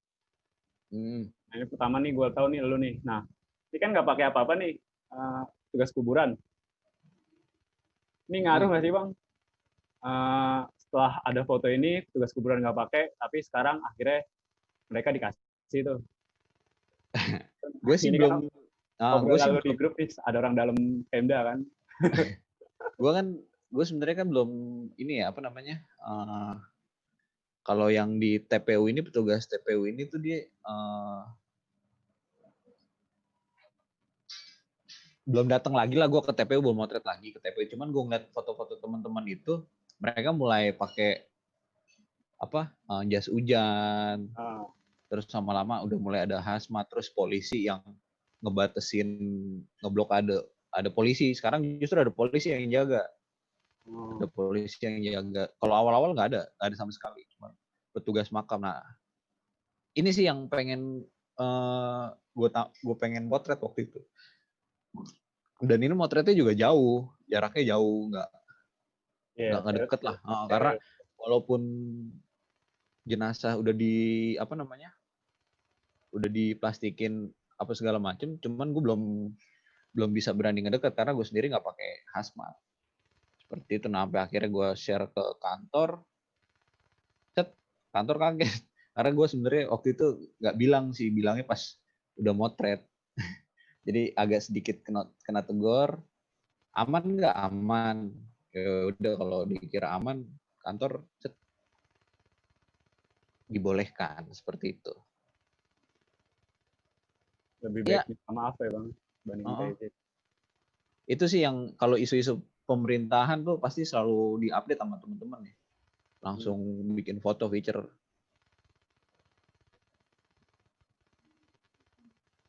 Nah, ini pertama nih gue tahu nih lu nih. Nah, ini kan nggak pakai apa-apa nih, tugas kuburan. Ini ngaruh nggak sih, Bang? Setelah ada foto ini, tugas kuburan nggak pakai, tapi sekarang akhirnya mereka dikasih tuh. Gue sih belum. Gue sih di grup nih, ada orang dalam Pemda kan. gue sebenarnya kan belum ini ya, apa namanya, kalau yang di TPU ini, petugas TPU ini tuh dia belum datang lagi lah gue ke TPU, belum motret lagi ke TPU. Cuman gue ngeliat foto-foto teman-teman itu, mereka mulai pakai apa, jas hujan, terus lama-lama udah mulai ada hazmat, terus polisi yang ngebatasin, ngeblokade. Ada polisi, sekarang justru ada polisi yang jaga. Ada polisi yang jaga. Kalau awal-awal nggak ada sama sekali, cuma petugas makam. Nah, ini sih yang pengen gue pengen potret waktu itu. Dan ini motretnya juga jauh, jaraknya jauh, nggak deket lah. Karena walaupun jenazah udah udah diplastikin apa segala macem, cuman gue belum bisa berani ngedeket karena gue sendiri nggak pakai hazmat. Seperti itu. Nah, sampai akhirnya gue share ke kantor. Kantor kaget karena gue sebenarnya waktu itu nggak bilang sih, bilangnya pas udah motret. Jadi agak sedikit kena tegur. Aman nggak? Aman. Ya udah, kalau dikira aman, kantor dibolehkan seperti itu. Lebih baik minta maaf ya, Bang, banding kayak gitu. Itu sih yang kalau isu-isu pemerintahan tuh pasti selalu diupdate sama teman-teman ya. Langsung bikin foto feature.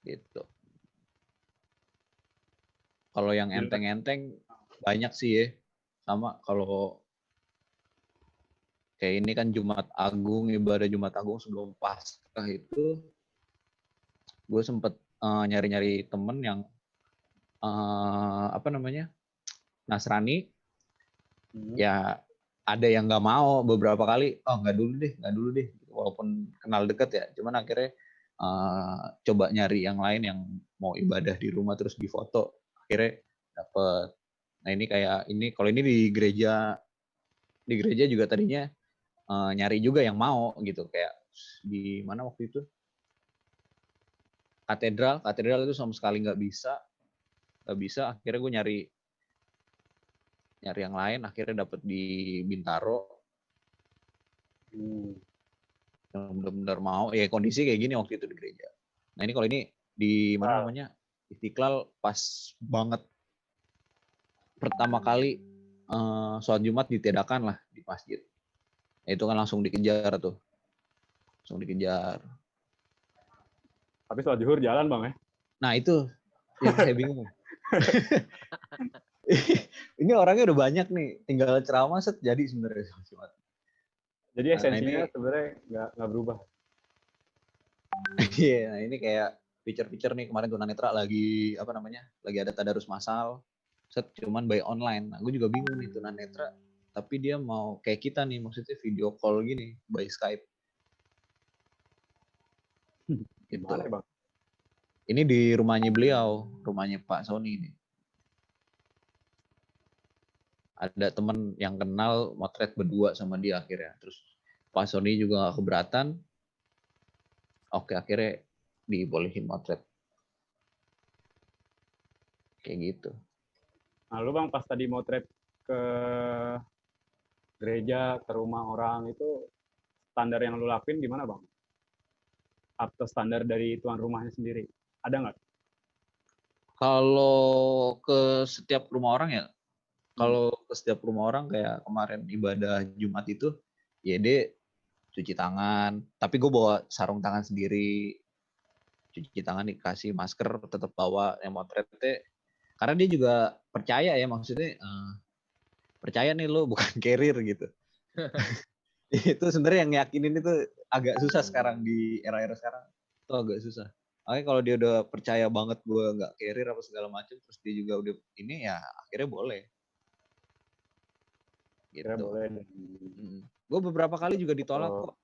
Gitu. Kalau yang enteng-enteng banyak sih ya. Sama kalau kayak ini kan Jumat Agung, ibadah Jumat Agung sebelum Paskah itu, gue sempet nyari-nyari temen yang apa namanya, Nasrani. Ya ada yang nggak mau beberapa kali, nggak dulu deh, walaupun kenal deket ya. Cuman akhirnya coba nyari yang lain yang mau ibadah di rumah terus difoto, akhirnya dapet. Nah ini kayak ini, kalau ini di gereja juga tadinya nyari juga yang mau gitu, kayak di mana waktu itu, katedral itu sama sekali nggak bisa. Akhirnya gue nyari yang lain, akhirnya dapet di Bintaro. Yang benar-benar mau ya, kondisi kayak gini waktu itu di gereja. Nah ini kalau ini di mana namanya, Istiqlal, pas banget pertama kali sholat Jumat ditiadakan lah di masjid. Nah, itu kan langsung dikejar. Tapi sholat zuhur jalan, Bang ya. Nah itu yang saya bingung. Ini orangnya udah banyak nih, tinggal ceramah set jadi sebenarnya sama Jumat. Jadi esensinya sebenarnya nggak berubah. Iya, nah ini kayak feature-feature nih kemarin tunanetra lagi apa namanya? Lagi ada tadarus massal. Set cuman by online. Nah, gue juga bingung nih tunanetra, tapi dia mau kayak kita nih, maksudnya video call gini by Skype. Gimana Gitu. Bang? Ini di rumahnya beliau, rumahnya Pak Sony nih. Ada temen yang kenal motret berdua sama dia akhirnya. Terus Pak Sony juga gak keberatan. Oke, akhirnya dibolehin motret. Kayak gitu. Nah, lu Bang pas tadi motret ke gereja, ke rumah orang itu standar yang lu lakuin gimana Bang? Atau standar dari tuan rumahnya sendiri? Ada nggak? Kalau ke setiap rumah orang ya, kalau ke setiap rumah orang kayak kemarin ibadah Jumat itu, ya dia cuci tangan. Tapi gue bawa sarung tangan sendiri, cuci tangan dikasih masker, tetap bawa yang motretnya. Karena dia juga percaya ya, maksudnya percaya nih lo bukan carrier gitu. Itu sebenarnya yang yakinin itu agak susah sekarang di era-era sekarang. Itu agak susah. Makanya kalau dia udah percaya banget gue nggak carrier apa segala macam, terus dia juga udah ini ya akhirnya boleh. Gitu. Boleh. Gue beberapa kali juga ditolak kok.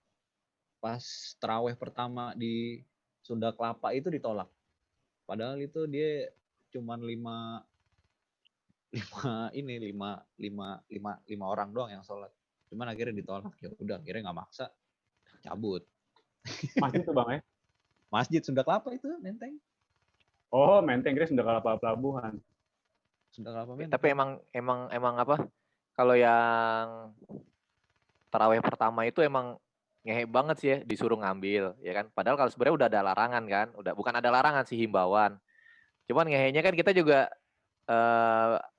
Pas terawih pertama di Sunda Kelapa itu ditolak. Padahal itu dia cuman lima orang doang yang sholat. Cuman akhirnya ditolak. Ya udah akhirnya nggak maksa, cabut. Masjid tuh Bang ya? Masjid Sunda Kelapa itu Menteng. Oh, Menteng, kira Sunda Kelapa Pelabuhan. Sunda Kelapa Menteng. Tapi emang apa? Kalau yang tarawih pertama itu emang ngehe banget sih ya, disuruh ngambil ya kan. Padahal kalau sebenarnya udah ada larangan kan, bukan ada larangan sih, himbauan. Cuman ngehenya kan kita juga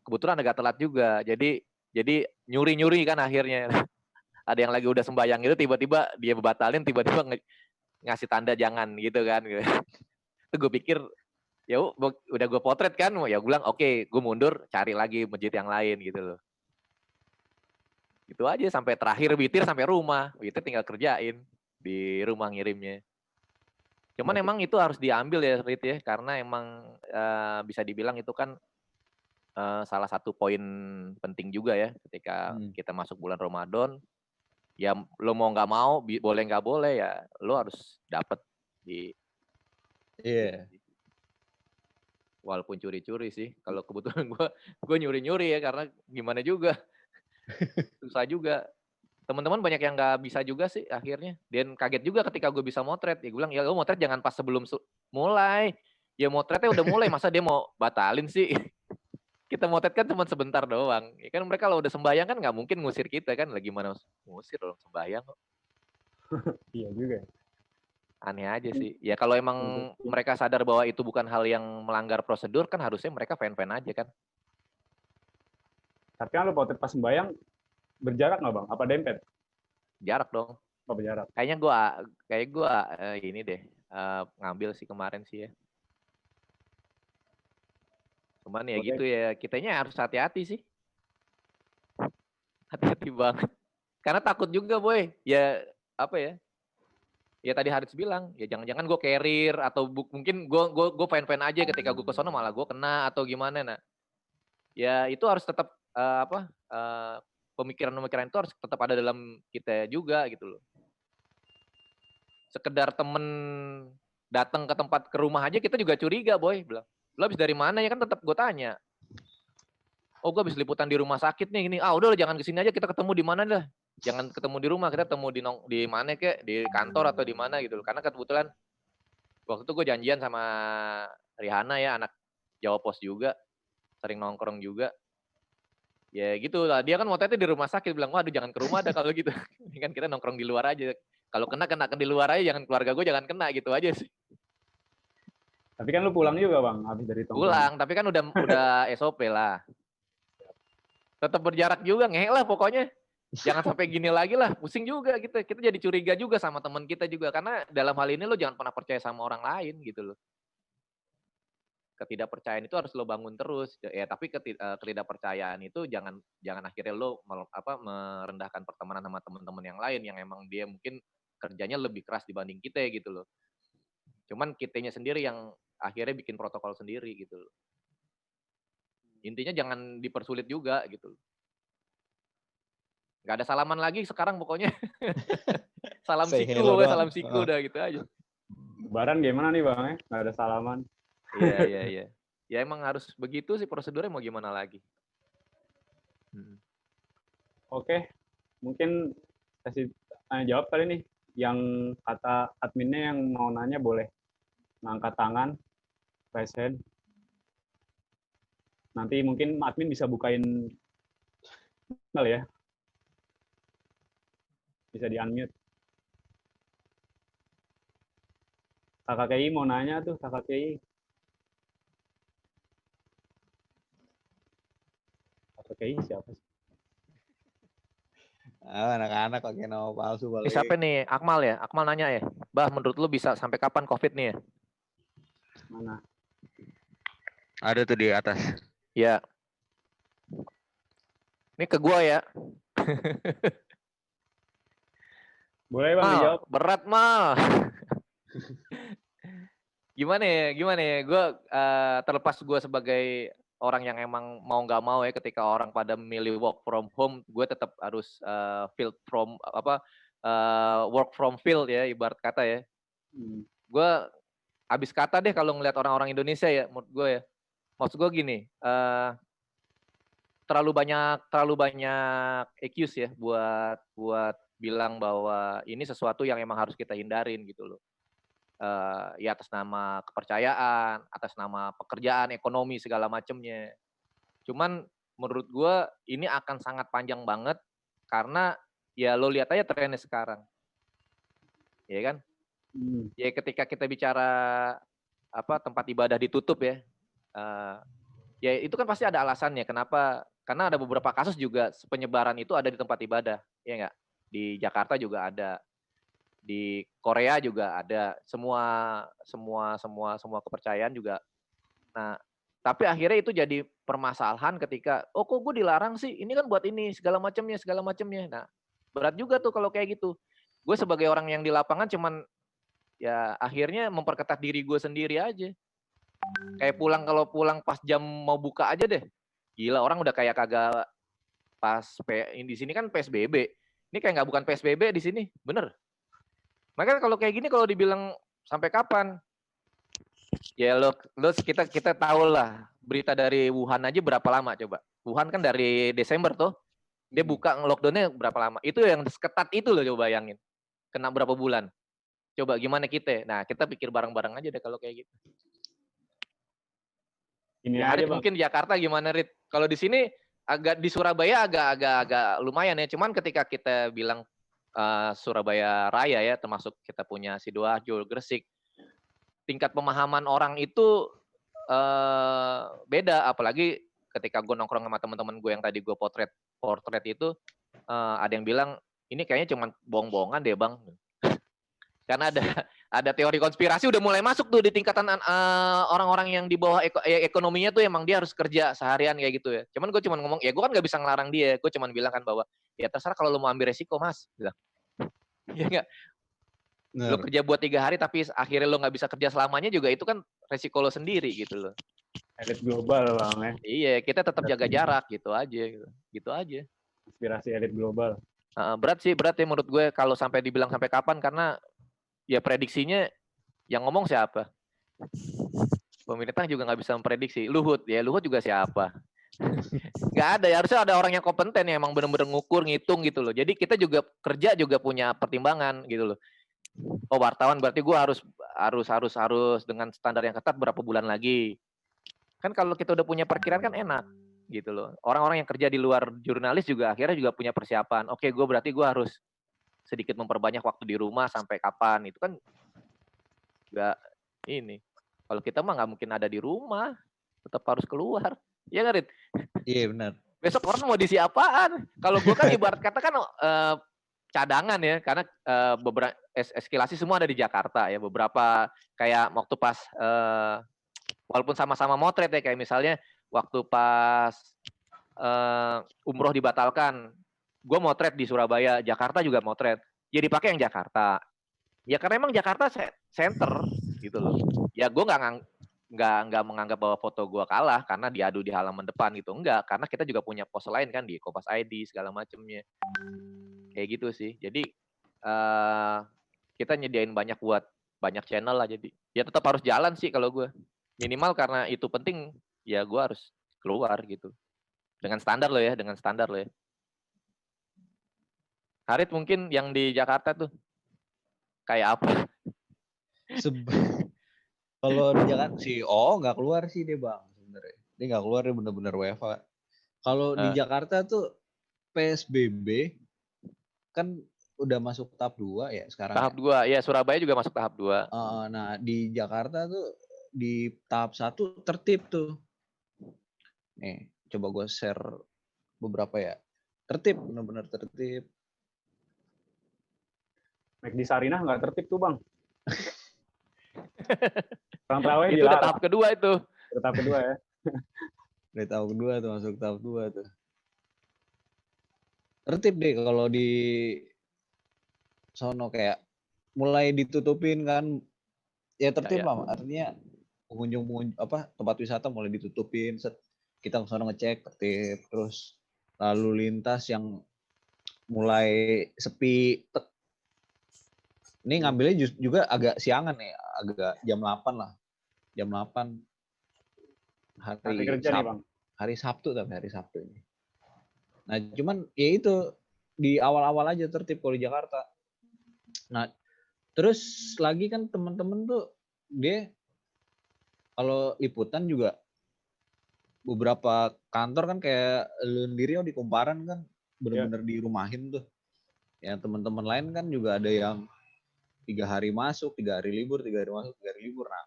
kebetulan agak telat juga. Jadi nyuri-nyuri kan akhirnya. Ada yang lagi udah sembayang itu tiba-tiba dia batalin, tiba-tiba ngasih tanda jangan gitu kan. Itu gue pikir ya udah gue potret kan, ya gue bilang oke, gue mundur cari lagi masjid yang lain gitu loh. Itu aja sampai terakhir witir sampai rumah, witir tinggal kerjain di rumah ngirimnya. Cuman emang itu harus diambil ya Rit ya, karena emang bisa dibilang itu kan salah satu poin penting juga ya ketika kita masuk bulan Ramadan. Ya lo mau nggak mau, boleh nggak boleh ya lo harus dapet di. Iya. Walaupun curi-curi sih. Kalau kebetulan gue nyuri-nyuri ya, karena gimana juga. Susah juga. Teman-teman banyak yang nggak bisa juga sih akhirnya. Dan kaget juga ketika gue bisa motret. Ya gue bilang, ya lo motret jangan pas sebelum mulai. Ya motretnya udah mulai, masa dia mau batalin sih. Kita motret kan cuma sebentar doang. Ya kan mereka kalau udah sembahyang kan nggak mungkin ngusir kita kan. Lagi mana ngusir orang sembahyang kok. Iya juga. Aneh aja sih. Ya kalau emang mereka sadar bahwa itu bukan hal yang melanggar prosedur, kan harusnya mereka fan-fan aja kan. Tapi kan lo potret pas sembayang berjarak nggak Bang? Apa dempet? Jarak dong. Oh, berjarak. Kayaknya gue ini deh ngambil sih kemarin sih ya. Cuman ya gitu ya, kitanya harus hati-hati sih. Hati-hati banget. Karena takut juga boy. Ya apa ya? Ya tadi Haris bilang, ya jangan-jangan gue carrier atau mungkin gue fan-fan aja ketika gue kesana malah gue kena atau gimana. Nah, ya itu harus tetap pemikiran-pemikiran itu harus tetap ada dalam kita juga gitu loh. Sekedar temen datang ke rumah aja kita juga curiga boy, bilang lo habis dari mana ya kan, tetap gue tanya. Oh gue habis liputan di rumah sakit nih gini. Udah jangan kesini aja, kita ketemu di mana dah. Jangan ketemu di rumah, kita ketemu di mana kek, di kantor atau di mana gitu loh. Karena kebetulan waktu itu gue janjian sama Rihanna ya, anak Jawa Pos juga, sering nongkrong juga. Ya gitu lah, dia kan motretnya di rumah sakit, bilang waduh jangan ke rumah dah kalau gitu. Ini kan kita nongkrong di luar aja. Kalau kena di luar aja, jangan keluarga gue jangan kena gitu aja sih. Tapi kan lu pulang juga Bang, habis dari tongkrong. Pulang, tapi kan udah SOP lah. Tetap berjarak juga, ngehe lah pokoknya. Jangan sampai gini lagi lah, pusing juga kita jadi curiga juga sama teman kita juga, karena dalam hal ini lo jangan pernah percaya sama orang lain gitu loh. ketidakpercayaan itu harus lo bangun terus. Ya, tapi ketidakpercayaan itu jangan akhirnya lo merendahkan pertemanan sama teman-teman yang lain yang emang dia mungkin kerjanya lebih keras dibanding kita gitu loh. Cuman kitanya sendiri yang akhirnya bikin protokol sendiri gitu loh. Intinya jangan dipersulit juga gitu loh. Nggak ada salaman lagi sekarang pokoknya. Salam siku, salam siku udah gitu aja. Lebaran gimana nih Bang ya? Nggak ada salaman. Iya. Ya emang harus begitu sih prosedurnya, mau gimana lagi. Oke, mungkin kasih tanya jawab kali nih. Yang kata adminnya yang mau nanya boleh ngangkat tangan, raise hand. Nanti mungkin admin bisa bukain kali ya. Bisa di-unmute. Kakak Kei mau nanya tuh, Kakak Kei. Kakak Kei siapa sih? Anak-anak pakai nama palsu balik. Siapa nih? Akmal ya? Akmal nanya ya? Bah, menurut lu bisa sampai kapan COVID nih ya? Mana? Ada tuh di atas. Ya. Ini ke gua ya. Boleh Bang dijawab. Berat mal. Gimana ya? Gue terlepas gue sebagai orang yang emang mau nggak mau ya, ketika orang pada milih work from home, gue tetap harus work from field ya, ibarat kata ya. Gue habis kata deh kalau ngeliat orang-orang Indonesia ya, menurut gue ya. Maksud gue gini, terlalu banyak excuse ya buat bilang bahwa ini sesuatu yang emang harus kita hindarin gitu loh. Ya atas nama kepercayaan, atas nama pekerjaan, ekonomi segala macamnya. Cuman menurut gue ini akan sangat panjang banget karena ya lo lihat aja trennya sekarang, ya kan? Ya ketika kita bicara tempat ibadah ditutup ya, ya itu kan pasti ada alasannya. Kenapa? Karena ada beberapa kasus juga penyebaran itu ada di tempat ibadah, ya nggak? Di Jakarta juga ada. Di Korea juga ada, semua kepercayaan juga. Nah, tapi akhirnya itu jadi permasalahan ketika, kok gue dilarang sih? Ini kan buat ini segala macamnya. Nah, berat juga tuh kalau kayak gitu. Gue sebagai orang yang di lapangan cuman ya akhirnya memperketat diri gue sendiri aja. Kayak kalau pulang pas jam mau buka aja deh. Gila, orang udah kayak kagak pas di sini kan PSBB. Ini kayak nggak bukan PSBB di sini, bener. Makanya kalau kayak gini kalau dibilang sampai kapan? Ya lo kita tahu lah berita dari Wuhan aja berapa lama coba. Wuhan kan dari Desember tuh. Dia buka lockdown-nya berapa lama. Itu yang seketat itu loh, coba bayangin. Kena berapa bulan. Coba gimana kita? Nah, kita pikir bareng-bareng aja deh kalau kayak gitu. Ini ya, aja, mungkin Jakarta gimana, Rit? Kalau di sini agak di Surabaya agak lumayan ya. Cuman ketika kita bilang Surabaya Raya ya, termasuk kita punya Sidoarjo, Gresik, tingkat pemahaman orang itu beda. Apalagi ketika gue nongkrong sama teman-teman gue yang tadi gue potret itu, ada yang bilang ini kayaknya cuma bohong-bohongan deh bang. Karena ada teori konspirasi udah mulai masuk tuh di tingkatan orang-orang yang di bawah ekonominya tuh emang dia harus kerja seharian kayak gitu ya. Cuman gue cuma ngomong, ya gue kan nggak bisa ngelarang dia. Gue cuma bilang kan bahwa ya terserah kalau lo mau ambil resiko mas. Bilang. Ya enggak. Lo kerja buat 3 hari tapi akhirnya lo nggak bisa kerja selamanya juga itu kan resiko lo sendiri gitu loh. Elit global bang ya. Iya, kita tetap jaga jarak gitu aja. Gitu aja. Inspirasi elit global. Berat ya menurut gue kalau sampai dibilang sampai kapan, karena ya prediksinya yang ngomong siapa? Pemerintah juga nggak bisa memprediksi. Luhut juga siapa? Nggak ada, ya harusnya ada orang yang kompeten yang emang benar-benar ngukur, ngitung gitu loh. Jadi kita juga kerja juga punya pertimbangan gitu loh. Oh wartawan berarti gue harus dengan standar yang ketat berapa bulan lagi. Kan kalau kita udah punya perkiraan kan enak gitu loh. Orang-orang yang kerja di luar jurnalis juga akhirnya juga punya persiapan. Oke, berarti gue harus sedikit memperbanyak waktu di rumah sampai kapan. Itu kan nggak ini. Kalau kita mah nggak mungkin ada di rumah, tetap harus keluar. Iya nggak, Rit? Iya benar. Besok orang mau diisi apaan? Kalau gue kan ibarat kata kan cadangan ya, karena beberapa eskalasi semua ada di Jakarta ya. Beberapa kayak waktu pas walaupun sama-sama motret ya, kayak misalnya waktu pas umroh dibatalkan, gue motret di Surabaya, Jakarta juga motret, ya dipakai yang Jakarta. Ya karena emang Jakarta center gitu loh. Ya gue nggak menganggap bahwa foto gue kalah karena diadu di halaman depan gitu, enggak, karena kita juga punya pos lain kan di Kompas ID segala macemnya, kayak gitu sih. Jadi kita nyediain banyak buat banyak channel lah, jadi ya tetap harus jalan sih kalau gue, minimal karena itu penting ya gue harus keluar gitu. Dengan standar lo ya. Harit mungkin yang di Jakarta tuh kayak apa? Kalau di Jakarta sih, nggak keluar sih dia bang sebenarnya. Dia nggak keluar, dia bener-bener WFH. Kalau di Jakarta tuh PSBB kan udah masuk tahap 2 ya sekarang. Tahap 2 ya, Surabaya juga masuk tahap 2. Nah di Jakarta tuh di tahap 1 tertib tuh. Nih, coba gue share beberapa ya. Tertib, benar-benar tertib. McD Sarinah nggak tertib tuh bang. Perang terawih itu udah tahap kedua itu. Tahap kedua ya. Udah tahap kedua tuh, masuk tahap 2 tuh. Tertib deh kalau di sono, kayak mulai ditutupin kan. Ya tertib lah, artinya pengunjung tempat wisata mulai ditutupin. Kita ke sono ngecek tertib, terus lalu lintas yang mulai sepi. Ini ngambilnya juga agak siangan ya, agak jam 8 lah. Jam 8 hari kerja nih, Bang. Hari Sabtu ini. Nah, cuman ya itu di awal-awal aja tertib kalau di Jakarta. Nah, terus lagi kan teman-teman tuh dia kalau liputan juga beberapa kantor kan kayak lu sendiri di Kumparan kan bener-bener dirumahin tuh. Ya teman-teman lain kan juga ada yang 3 hari masuk, 3 hari libur, 3 hari masuk, 3 hari libur. Nah,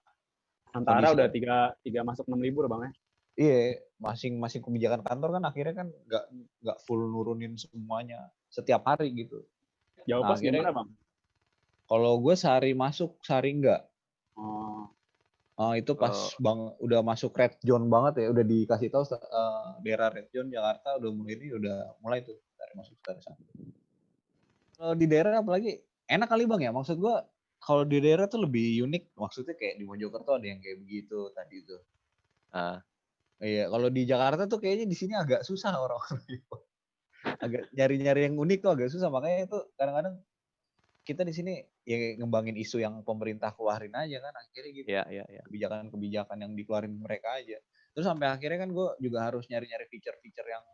antara udah 3 masuk 6 libur bang ya. Iya, masing-masing kebijakan kantor kan akhirnya kan nggak full nurunin semuanya setiap hari gitu. Jauh pas gimana bang? Kalau gue sehari masuk, sehari enggak. Itu pas udah masuk red zone banget ya, udah dikasih tahu daerah red zone Jakarta udah mulai tuh dari masuk dari sana. Kalau di daerah apalagi enak kali bang ya, maksud gue kalau di daerah tuh lebih unik, maksudnya kayak di Mojokerto ada yang kayak begitu tadi tuh. Iya, kalau di Jakarta tuh kayaknya di sini agak susah orang-orang agak nyari-nyari yang unik tuh agak susah, makanya itu kadang-kadang kita di sini ya ngembangin isu yang pemerintah keluarin aja kan akhirnya gitu. Iya. Kebijakan-kebijakan yang dikeluarin mereka aja. Terus sampai akhirnya kan gue juga harus nyari-nyari feature-feature yang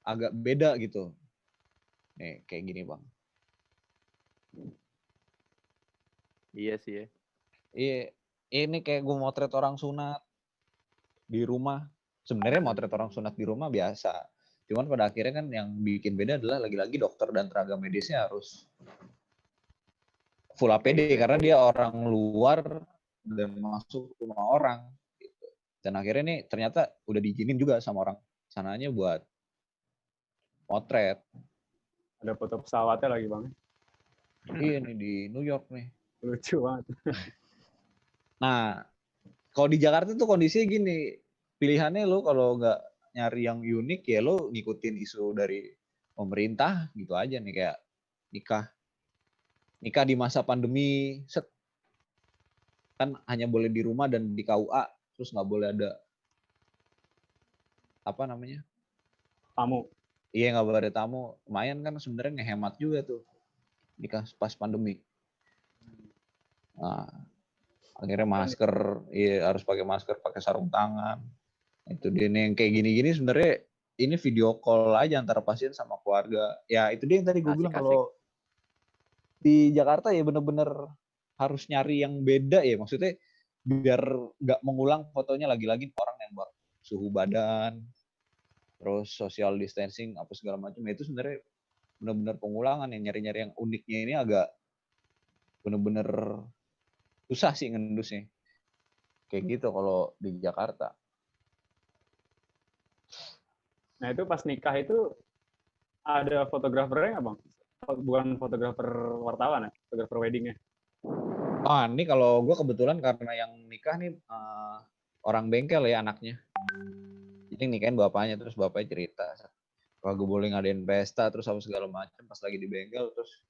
agak beda gitu. Nih kayak gini bang. Iya sih ya. Iya, ini kayak gue motret orang sunat di rumah. Sebenarnya motret orang sunat di rumah biasa. Cuman pada akhirnya kan yang bikin beda adalah lagi-lagi dokter dan tenaga medisnya harus full APD karena dia orang luar dan masuk rumah orang gitu. Dan akhirnya nih ternyata udah diizinin juga sama orang sananya buat motret. Ada foto pesawatnya lagi bang. Iya nih di New York nih. Lucu banget. Nah, kalau di Jakarta tuh kondisinya gini, pilihannya lo kalau nggak nyari yang unik ya lo ngikutin isu dari pemerintah gitu aja nih, kayak nikah di masa pandemi kan hanya boleh di rumah dan di KUA, terus nggak boleh ada tamu. Iya, nggak boleh ada tamu. Lumayan kan sebenarnya ngehemat juga tuh nikah pas pandemi. Nah, akhirnya masker, iya harus pakai masker, pakai sarung tangan. Itu dia nih yang kayak gini-gini sebenarnya ini video call aja antara pasien sama keluarga. Ya itu dia yang tadi gue bilang kalau di Jakarta ya bener-bener harus nyari yang beda ya. Maksudnya biar nggak mengulang fotonya lagi-lagi orang yang suhu badan, terus social distancing apa segala macam. Ya itu sebenarnya bener-bener pengulangan yang nyari-nyari yang uniknya ini agak bener-bener susah sih ngendusnya. Kayak gitu kalau di Jakarta. Nah itu pas nikah itu ada fotografernya nggak bang? Bukan fotografer wartawan ya, fotografer weddingnya. Ini kalau gue kebetulan karena yang nikah nih orang bengkel ya anaknya. Jadi nikahin bapaknya, terus bapaknya cerita, kagak boleh ngadain pesta terus apa segala macam, pas lagi di bengkel. Terus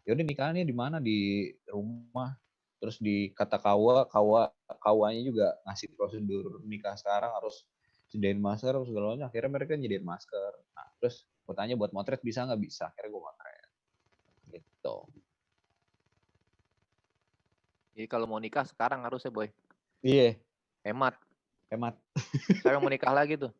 yaudah nikahannya di mana, di rumah. Terus di kata kawanya juga ngasih prosedur nikah sekarang harus sediain masker segala macam. Akhirnya mereka nyediain masker. Nah, terus gue tanya buat motret bisa nggak, bisa. Akhirnya gue motret gitu. Jadi kalau mau nikah sekarang harusnya boy. Iya. Hemat. Saya mau nikah lagi tuh.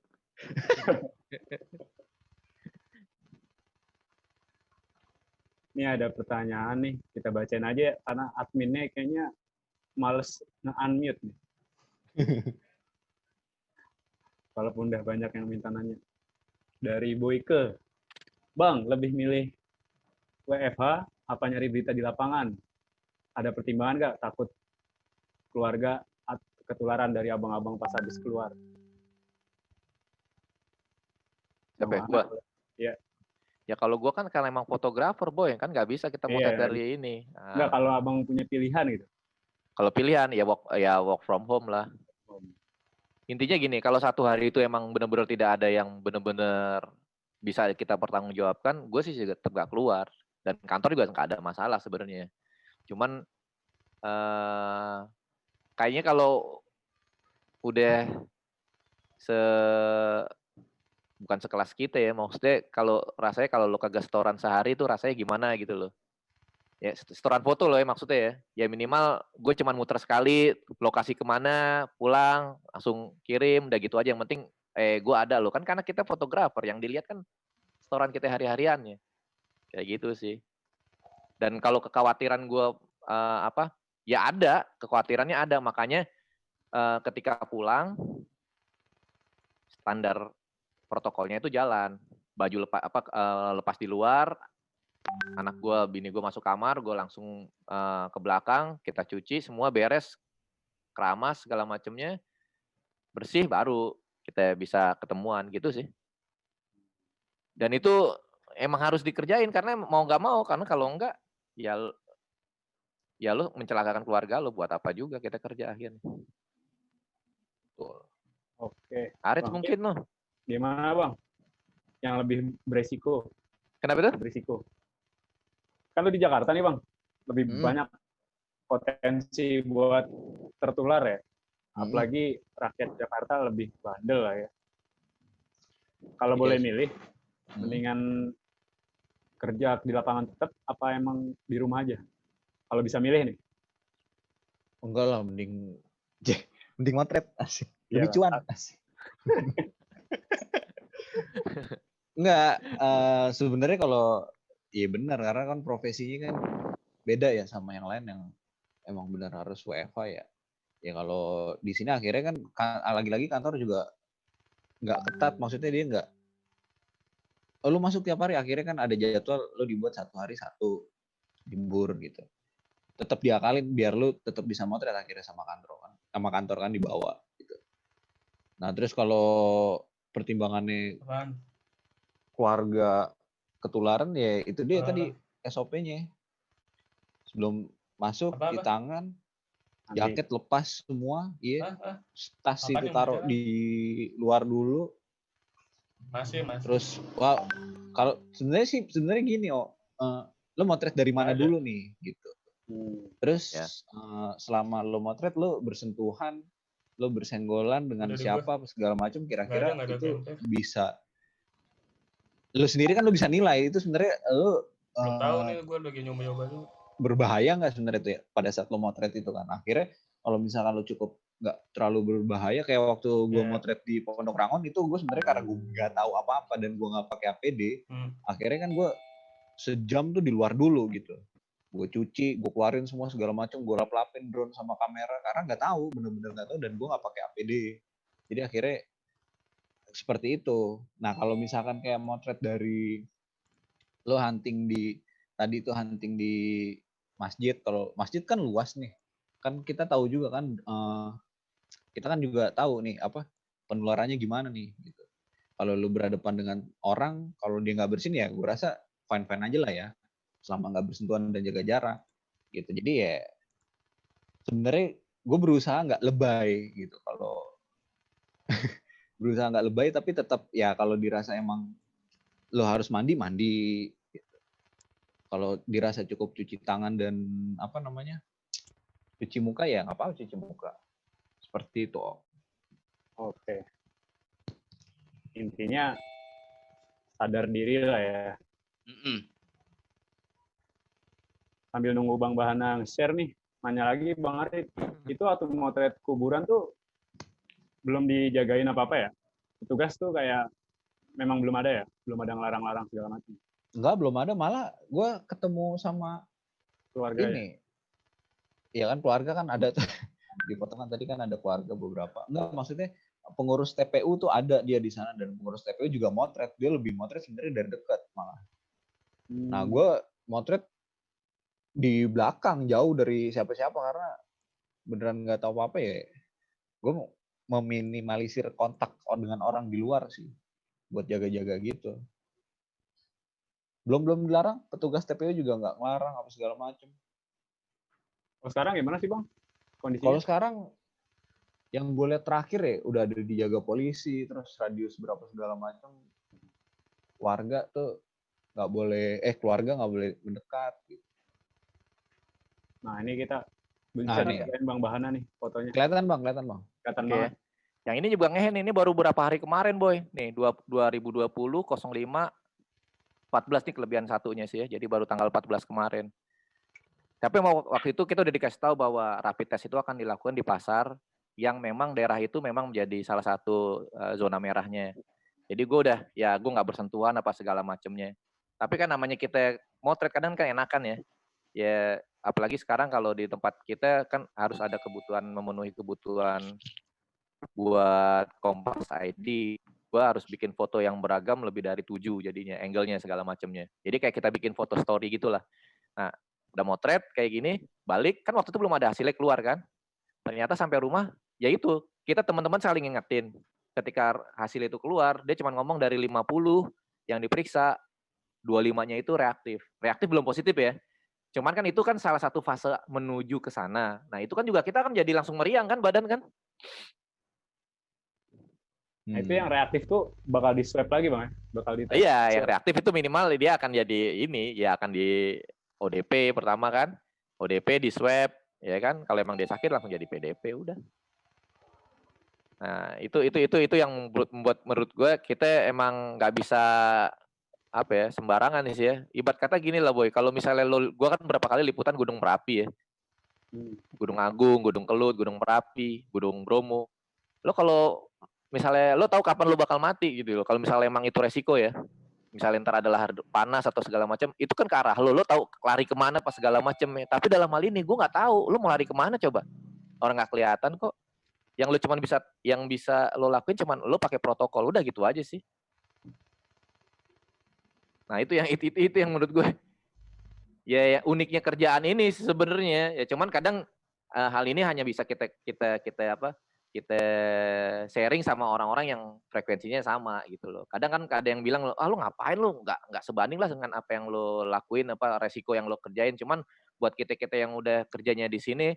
Ini ada pertanyaan nih, kita bacain aja ya, karena adminnya kayaknya males nge-unmute nih. Walaupun udah banyak yang minta nanya. Dari Boyke, Bang, lebih milih WFH apa nyari berita di lapangan? Ada pertimbangan nggak takut keluarga ketularan dari abang-abang pas habis keluar? Siapa ya? Gua? Iya. Ya kalau gua kan karena emang fotografer boy, kan nggak bisa kita motret dari ini. Enggak, kalau abang punya pilihan gitu. Kalau pilihan ya work from home lah. Intinya gini, kalau satu hari itu emang benar-benar tidak ada yang benar-benar bisa kita pertanggungjawabkan, gue sih juga tetap gak keluar. Dan kantor juga nggak ada masalah sebenarnya. Cuman kayaknya kalau udah bukan sekelas kita ya, maksudnya rasanya kalau lo kagak setoran sehari itu rasanya gimana gitu loh. Ya setoran foto loh ya maksudnya ya. Ya minimal gue cuman muter sekali, lokasi kemana, pulang, langsung kirim, udah gitu aja. Yang penting gue ada loh. Kan karena kita fotografer, yang dilihat kan setoran kita hari-hariannya. Kayak gitu sih. Dan kalau kekhawatiran gue ya ada, kekhawatirannya ada. Makanya ketika pulang, standar protokolnya itu jalan. Baju lepas di luar, anak gue, bini gue masuk kamar, gue langsung ke belakang, kita cuci, semua beres, keramas segala macamnya, bersih, baru kita bisa ketemuan gitu sih. Dan itu emang harus dikerjain karena mau nggak mau, karena kalau enggak ya lo mencelakakan keluarga lo, buat apa juga kita kerja akhirnya. Betul. Oke. Arit mungkin loh. Gimana Bang? Yang lebih beresiko? Kenapa tuh? Berisiko. Kan lu di Jakarta nih Bang, lebih banyak potensi buat tertular ya. Apalagi rakyat Jakarta lebih bandel lah ya. Kalau boleh milih, mendingan kerja di lapangan tetap apa emang di rumah aja? Kalau bisa milih nih. Enggak lah, mending motret, asik. Lebih cuan, asik. Enggak, sebenarnya kalau iya benar, karena kan profesinya kan beda ya sama yang lain yang emang benar harus WFH ya. Ya kalau di sini akhirnya kan lagi-lagi kantor juga nggak ketat, maksudnya dia nggak, lu masuk tiap hari, akhirnya kan ada jadwal lu dibuat satu hari satu libur gitu. Tetap diakalin biar lu tetap bisa motret akhirnya sama kantor kan dibawa gitu. Nah terus kalau pertimbangannya keluarga ketularan ya itu dia tadi SOP-nya. Sebelum masuk di tangan, jaket lepas semua, iya. Tas itu taruh di luar dulu. Masih. Terus kalau sebenarnya gini lo motret dari mana dulu nih gitu. Terus selama lo motret lo bersentuhan, lo bersenggolan dengan siapa segala macam, kira-kira itu bisa. Lo sendiri kan lo bisa nilai itu sebenarnya lo belum tahu nih, gue lagi nyoba-nyoba dulu. Berbahaya nggak sebenarnya itu ya pada saat lo motret itu kan. Akhirnya kalau misalkan lo cukup nggak terlalu berbahaya, kayak waktu gue motret di Pondok Rangon itu, gue sebenarnya karena gue nggak tahu apa-apa dan gue nggak pakai APD, akhirnya kan gue sejam tuh di luar dulu gitu. Gue cuci, gue keluarin semua segala macam, gue lap-lapin drone sama kamera karena nggak tahu, bener-bener nggak tahu, dan gue nggak pakai APD. Jadi akhirnya seperti itu. Nah kalau misalkan kayak motret dari lo hunting di masjid, kalau masjid kan luas nih, kan kita tahu juga kan, kita kan juga tahu nih apa penularannya gimana nih gitu. Kalau lo berhadapan dengan orang, kalau dia nggak bersin ya gue rasa fine aja lah ya, selama nggak bersentuhan dan jaga jarak gitu. Jadi ya sebenarnya gue berusaha nggak lebay gitu. Kalau berusaha nggak lebay, tapi tetap ya kalau dirasa emang lo harus mandi gitu. Kalau dirasa cukup cuci tangan dan cuci muka ya nggak apa-apa cuci muka, seperti itu. Oke. Intinya sadar diri lah ya. Sambil nunggu Bang Bahana share nih, nanya lagi Bang Arif, itu waktu motret kuburan tuh belum dijagain apa-apa ya? Petugas tuh kayak memang belum ada ya? Belum ada ngelarang-larang segala macam. Enggak, belum ada. Malah gue ketemu sama Keluarga ini. Ya kan keluarga kan ada tuh. Di potongan tadi kan ada keluarga beberapa. Enggak, maksudnya pengurus TPU tuh ada dia di sana, dan pengurus TPU juga motret. Dia lebih motret sebenarnya dari dekat malah. Nah, gue motret di belakang jauh dari siapa-siapa karena beneran nggak tahu apa-apa ya. Gue meminimalisir kontak dengan orang di luar sih buat jaga-jaga gitu. Belum dilarang, petugas TPU juga nggak ngelarang apa segala macam. Oh, sekarang gimana sih Bang kondisinya? Kalau sekarang yang gue lihat terakhir ya udah ada dijaga polisi, terus radius berapa segala macam. Warga tuh nggak boleh, keluarga nggak boleh mendekat. Gitu. Nah ini kita bisa lihat Bang Bahana nih fotonya. Kelihatan bang. Kelihatan banget. Yang ini juga ngehen, ini baru beberapa hari kemarin boy. Nih 2020 05 14 nih kelebihan satunya sih ya. Jadi baru tanggal 14 kemarin. Tapi waktu itu kita udah dikasih tahu bahwa rapid test itu akan dilakukan di pasar yang memang daerah itu memang menjadi salah satu zona merahnya. Jadi gue nggak bersentuhan apa segala macamnya. Tapi kan namanya kita motret kadang kan enakan ya. Ya apalagi sekarang kalau di tempat kita kan harus ada kebutuhan, memenuhi kebutuhan buat Kompas ID. Gue harus bikin foto yang beragam lebih dari 7 jadinya, angle-nya segala macamnya. Jadi kayak kita bikin foto story gitulah. Nah, udah motret kayak gini, balik kan waktu itu belum ada hasilnya keluar kan. Ternyata sampai rumah, ya itu kita teman-teman saling ngingetin. Ketika hasil itu keluar, dia cuma ngomong dari 50 yang diperiksa, 25-nya itu reaktif. Reaktif belum positif ya. Cuman kan itu kan salah satu fase menuju ke sana. Nah itu kan juga kita kan jadi langsung meriang kan badan kan. Nah, itu yang reaktif tuh bakal di swab lagi bang ya? Bakal di Iya, yang reaktif itu minimal dia akan jadi ini, ya akan di ODP pertama kan, ODP di swab, ya kan. Kalau emang dia sakit langsung jadi PDP udah. Nah itu yang membuat menurut gue kita emang nggak bisa apa ya sembarangan sih ya. Ibarat kata gini lah boy, kalau misalnya gue kan berapa kali liputan Gunung Merapi ya, Gunung Agung, Gunung Kelut, Gunung Merapi, Gunung Bromo. Lo kalau misalnya lo tahu kapan lo bakal mati gitu loh. Kalau misalnya emang itu resiko ya. Misalnya ntar ada lahar panas atau segala macam, itu kan ke arah lo tahu lari kemana pas segala macam ya. Tapi dalam hal ini gue nggak tahu lo mau lari kemana coba. Orang nggak kelihatan kok. Yang lo cuman bisa lo lakuin cuman lo pakai protokol, udah gitu aja sih. Nah itu yang menurut gue ya uniknya kerjaan ini sebenarnya. Ya cuman kadang hal ini hanya bisa kita sharing sama orang-orang yang frekuensinya sama gitu loh. Kadang kan ada yang bilang lo ngapain lo nggak sebanding lah dengan apa yang lo lakuin, apa resiko yang lo kerjain. Cuman buat kita yang udah kerjanya di sini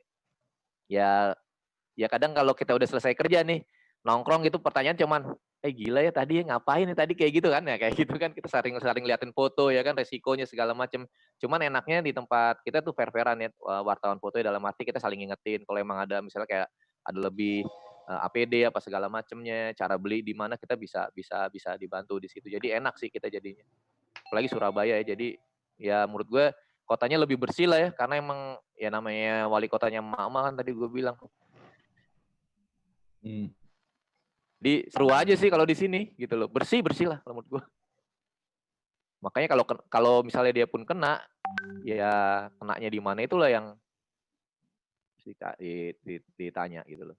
ya kadang kalau kita udah selesai kerja nih nongkrong gitu pertanyaan cuman gila ya tadi ngapain nih tadi kayak gitu kan ya, kayak gitu kan kita sering liatin foto ya kan, resikonya segala macam. Cuman enaknya di tempat kita tuh fair-fairan ya, wartawan foto dalam arti kita saling ingetin kalau emang ada misalnya kayak ada lebih APD apa segala macamnya, cara beli di mana kita bisa dibantu di situ. Jadi enak sih kita jadinya. Apalagi Surabaya ya. Jadi ya menurut gue kotanya lebih bersih lah ya, karena emang ya namanya wali kotanya mama kan tadi gue bilang. Di seru aja sih kalau di sini gitu loh. Bersih lah kalau menurut gue. Makanya kalau misalnya dia pun kena, ya kenanya di mana itulah yang ditanya gitu loh.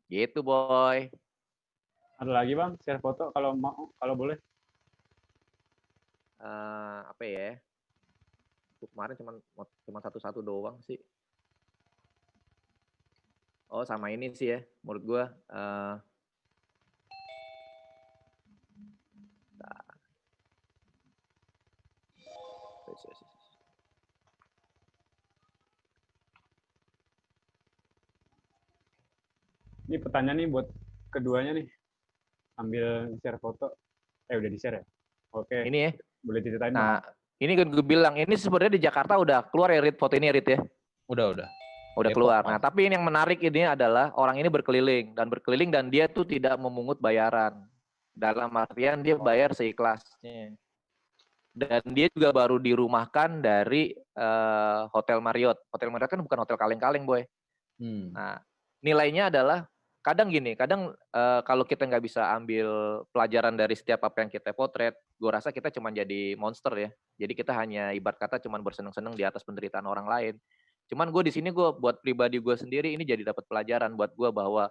Gitu boy. Ada lagi bang share foto kalau mau, kalau boleh. Apa ya? Kemarin cuma satu doang sih. Oh sama ini sih ya, menurut gue. Ini pertanyaan nih buat keduanya nih, ambil share foto. Udah di-share ya? Oke. Ini ya. Boleh diceritain, Bang? Nah, ini kan gue bilang, ini sebenarnya di Jakarta udah keluar ya, Rit, foto ini, Rit ya? Udah. Udah Depok, keluar. Bang. Nah, tapi ini yang menarik ini adalah orang ini berkeliling dan dia tuh tidak memungut bayaran. Dalam artian dia bayar seikhlasnya. Dan dia juga baru dirumahkan dari Hotel Marriott. Hotel Marriott kan bukan hotel kaleng-kaleng, Boy. Nah, nilainya adalah kadang kalau kita nggak bisa ambil pelajaran dari setiap apa yang kita potret, gue rasa kita cuma jadi monster ya. Jadi kita hanya ibarat kata cuma bersenang-senang di atas penderitaan orang lain. Cuman gue di sini buat pribadi gue sendiri ini jadi dapat pelajaran buat gue bahwa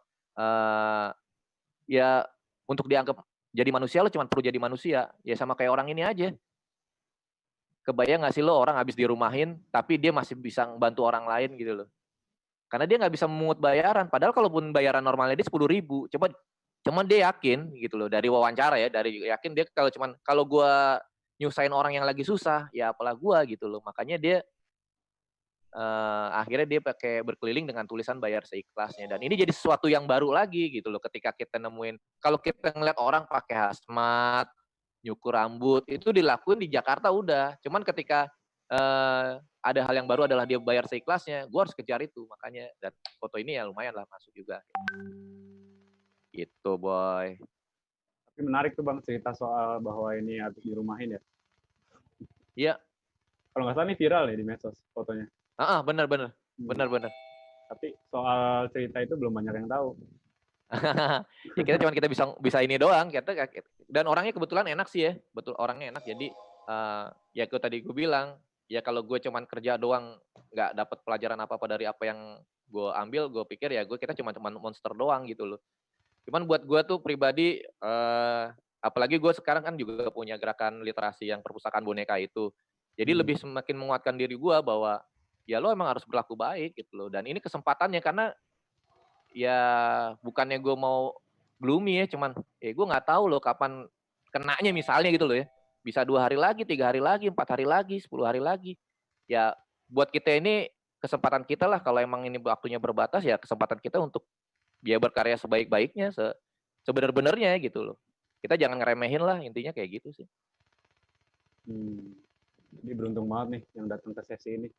ya untuk dianggap jadi manusia lo cuma perlu jadi manusia. Ya sama kayak orang ini aja. Kebayang nggak sih lo orang habis dirumahin tapi dia masih bisa bantu orang lain gitu loh. Karena dia nggak bisa memungut bayaran. Padahal kalaupun bayaran normalnya dia 10.000. Cuman dia yakin gitu loh dari wawancara ya, yakin dia kalau gue nyusahin orang yang lagi susah, ya apalah gue gitu loh. Makanya dia akhirnya dia pakai berkeliling dengan tulisan bayar seikhlasnya. Dan ini jadi sesuatu yang baru lagi gitu loh ketika kita nemuin. Kalau kita ngeliat orang pakai hazmat, nyukur rambut, itu dilakuin di Jakarta udah. Cuman ketika ada hal yang baru adalah dia bayar seikhlasnya, gue harus kejar itu. Makanya dan foto ini ya lumayan lah masuk juga. Gitu, Boy. Tapi menarik tuh Bang cerita soal bahwa ini habis dirumahin ya. Iya. Kalau nggak salah ini viral ya di medsos fotonya. Benar. Tapi soal cerita itu belum banyak yang tahu. Ya kita bisa ini doang. Dan orangnya kebetulan enak sih ya. Betul orangnya enak. Jadi ya tadi gue bilang, ya kalau gue cuman kerja doang nggak dapat pelajaran apa-apa dari apa yang gue ambil, gue pikir ya kita cuma monster doang gitu loh. Cuman buat gue tuh pribadi, apalagi gue sekarang kan juga punya gerakan literasi yang perpustakaan boneka itu. Jadi lebih semakin menguatkan diri gue bahwa ya lo emang harus berlaku baik gitu loh. Dan ini kesempatannya karena ya bukannya gue mau gloomy ya, cuman gue nggak tahu loh kapan kenanya misalnya gitu loh ya. Bisa 2 hari lagi, 3 hari lagi, 4 hari lagi, 10 hari lagi. Ya buat kita ini kesempatan kita lah kalau emang ini waktunya berbatas ya kesempatan kita untuk dia berkarya sebaik-baiknya, sebenar-benarnya gitu loh. Kita jangan ngeremehin lah, intinya kayak gitu sih. Jadi beruntung banget nih yang datang ke sesi ini.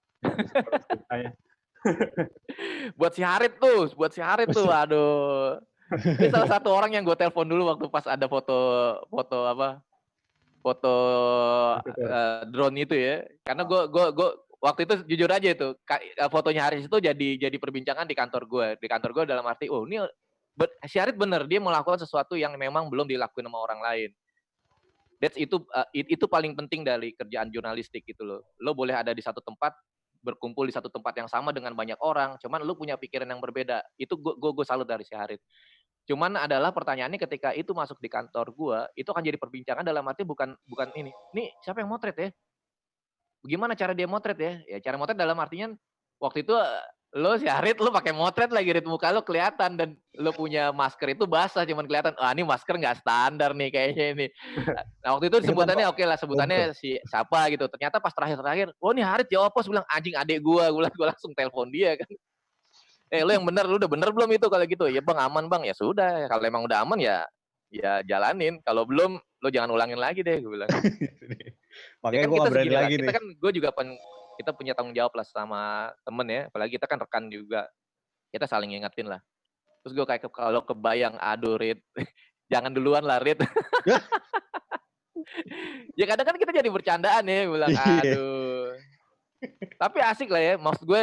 Buat si Harit tuh, aduh. Ini salah satu orang yang gue telepon dulu waktu pas ada foto drone itu ya. Karena gue waktu itu jujur aja itu fotonya Haris itu jadi perbincangan di kantor gue dalam arti ini si Harit bener dia melakukan sesuatu yang memang belum dilakuin sama orang lain. Itu paling penting dari kerjaan jurnalistik gitu loh. Lo boleh ada di satu tempat, berkumpul di satu tempat yang sama dengan banyak orang, cuman lo punya pikiran yang berbeda. Itu gue salut dari si Harit. Cuman adalah pertanyaannya ketika itu masuk di kantor gue, itu akan jadi perbincangan dalam arti bukan ini. Nih siapa yang motret ya? Bagaimana cara dia motret ya? Ya cara motret dalam artinya waktu itu lo si Harit lo pakai motret lagi, Rit, muka lo kelihatan dan lo punya masker itu basah cuman kelihatan. Ini masker nggak standar nih kayaknya ini. Nah waktu itu sebutannya oke lah, sebutannya si siapa gitu. Ternyata pas terakhir, ini Harit jawab pos bilang anjing adek gue langsung telepon dia kan. Lo yang bener, lo udah bener belum itu kalau gitu? Ya bang aman bang, ya sudah. Kalau emang udah aman ya jalanin. Kalau belum, lo jangan ulangin lagi deh, gue bilang. Makanya kan gue nggak berani lagi nih. Kita kan, gue juga kita punya tanggung jawab lah sama temen ya. Apalagi kita kan rekan juga. Kita saling ingetin lah. Terus gue kayak kalau kebayang, aduh Rit, jangan duluan lah Rit. Ya kadang kan kita jadi bercandaan ya, bilang aduh. Tapi asik lah ya, maksud gue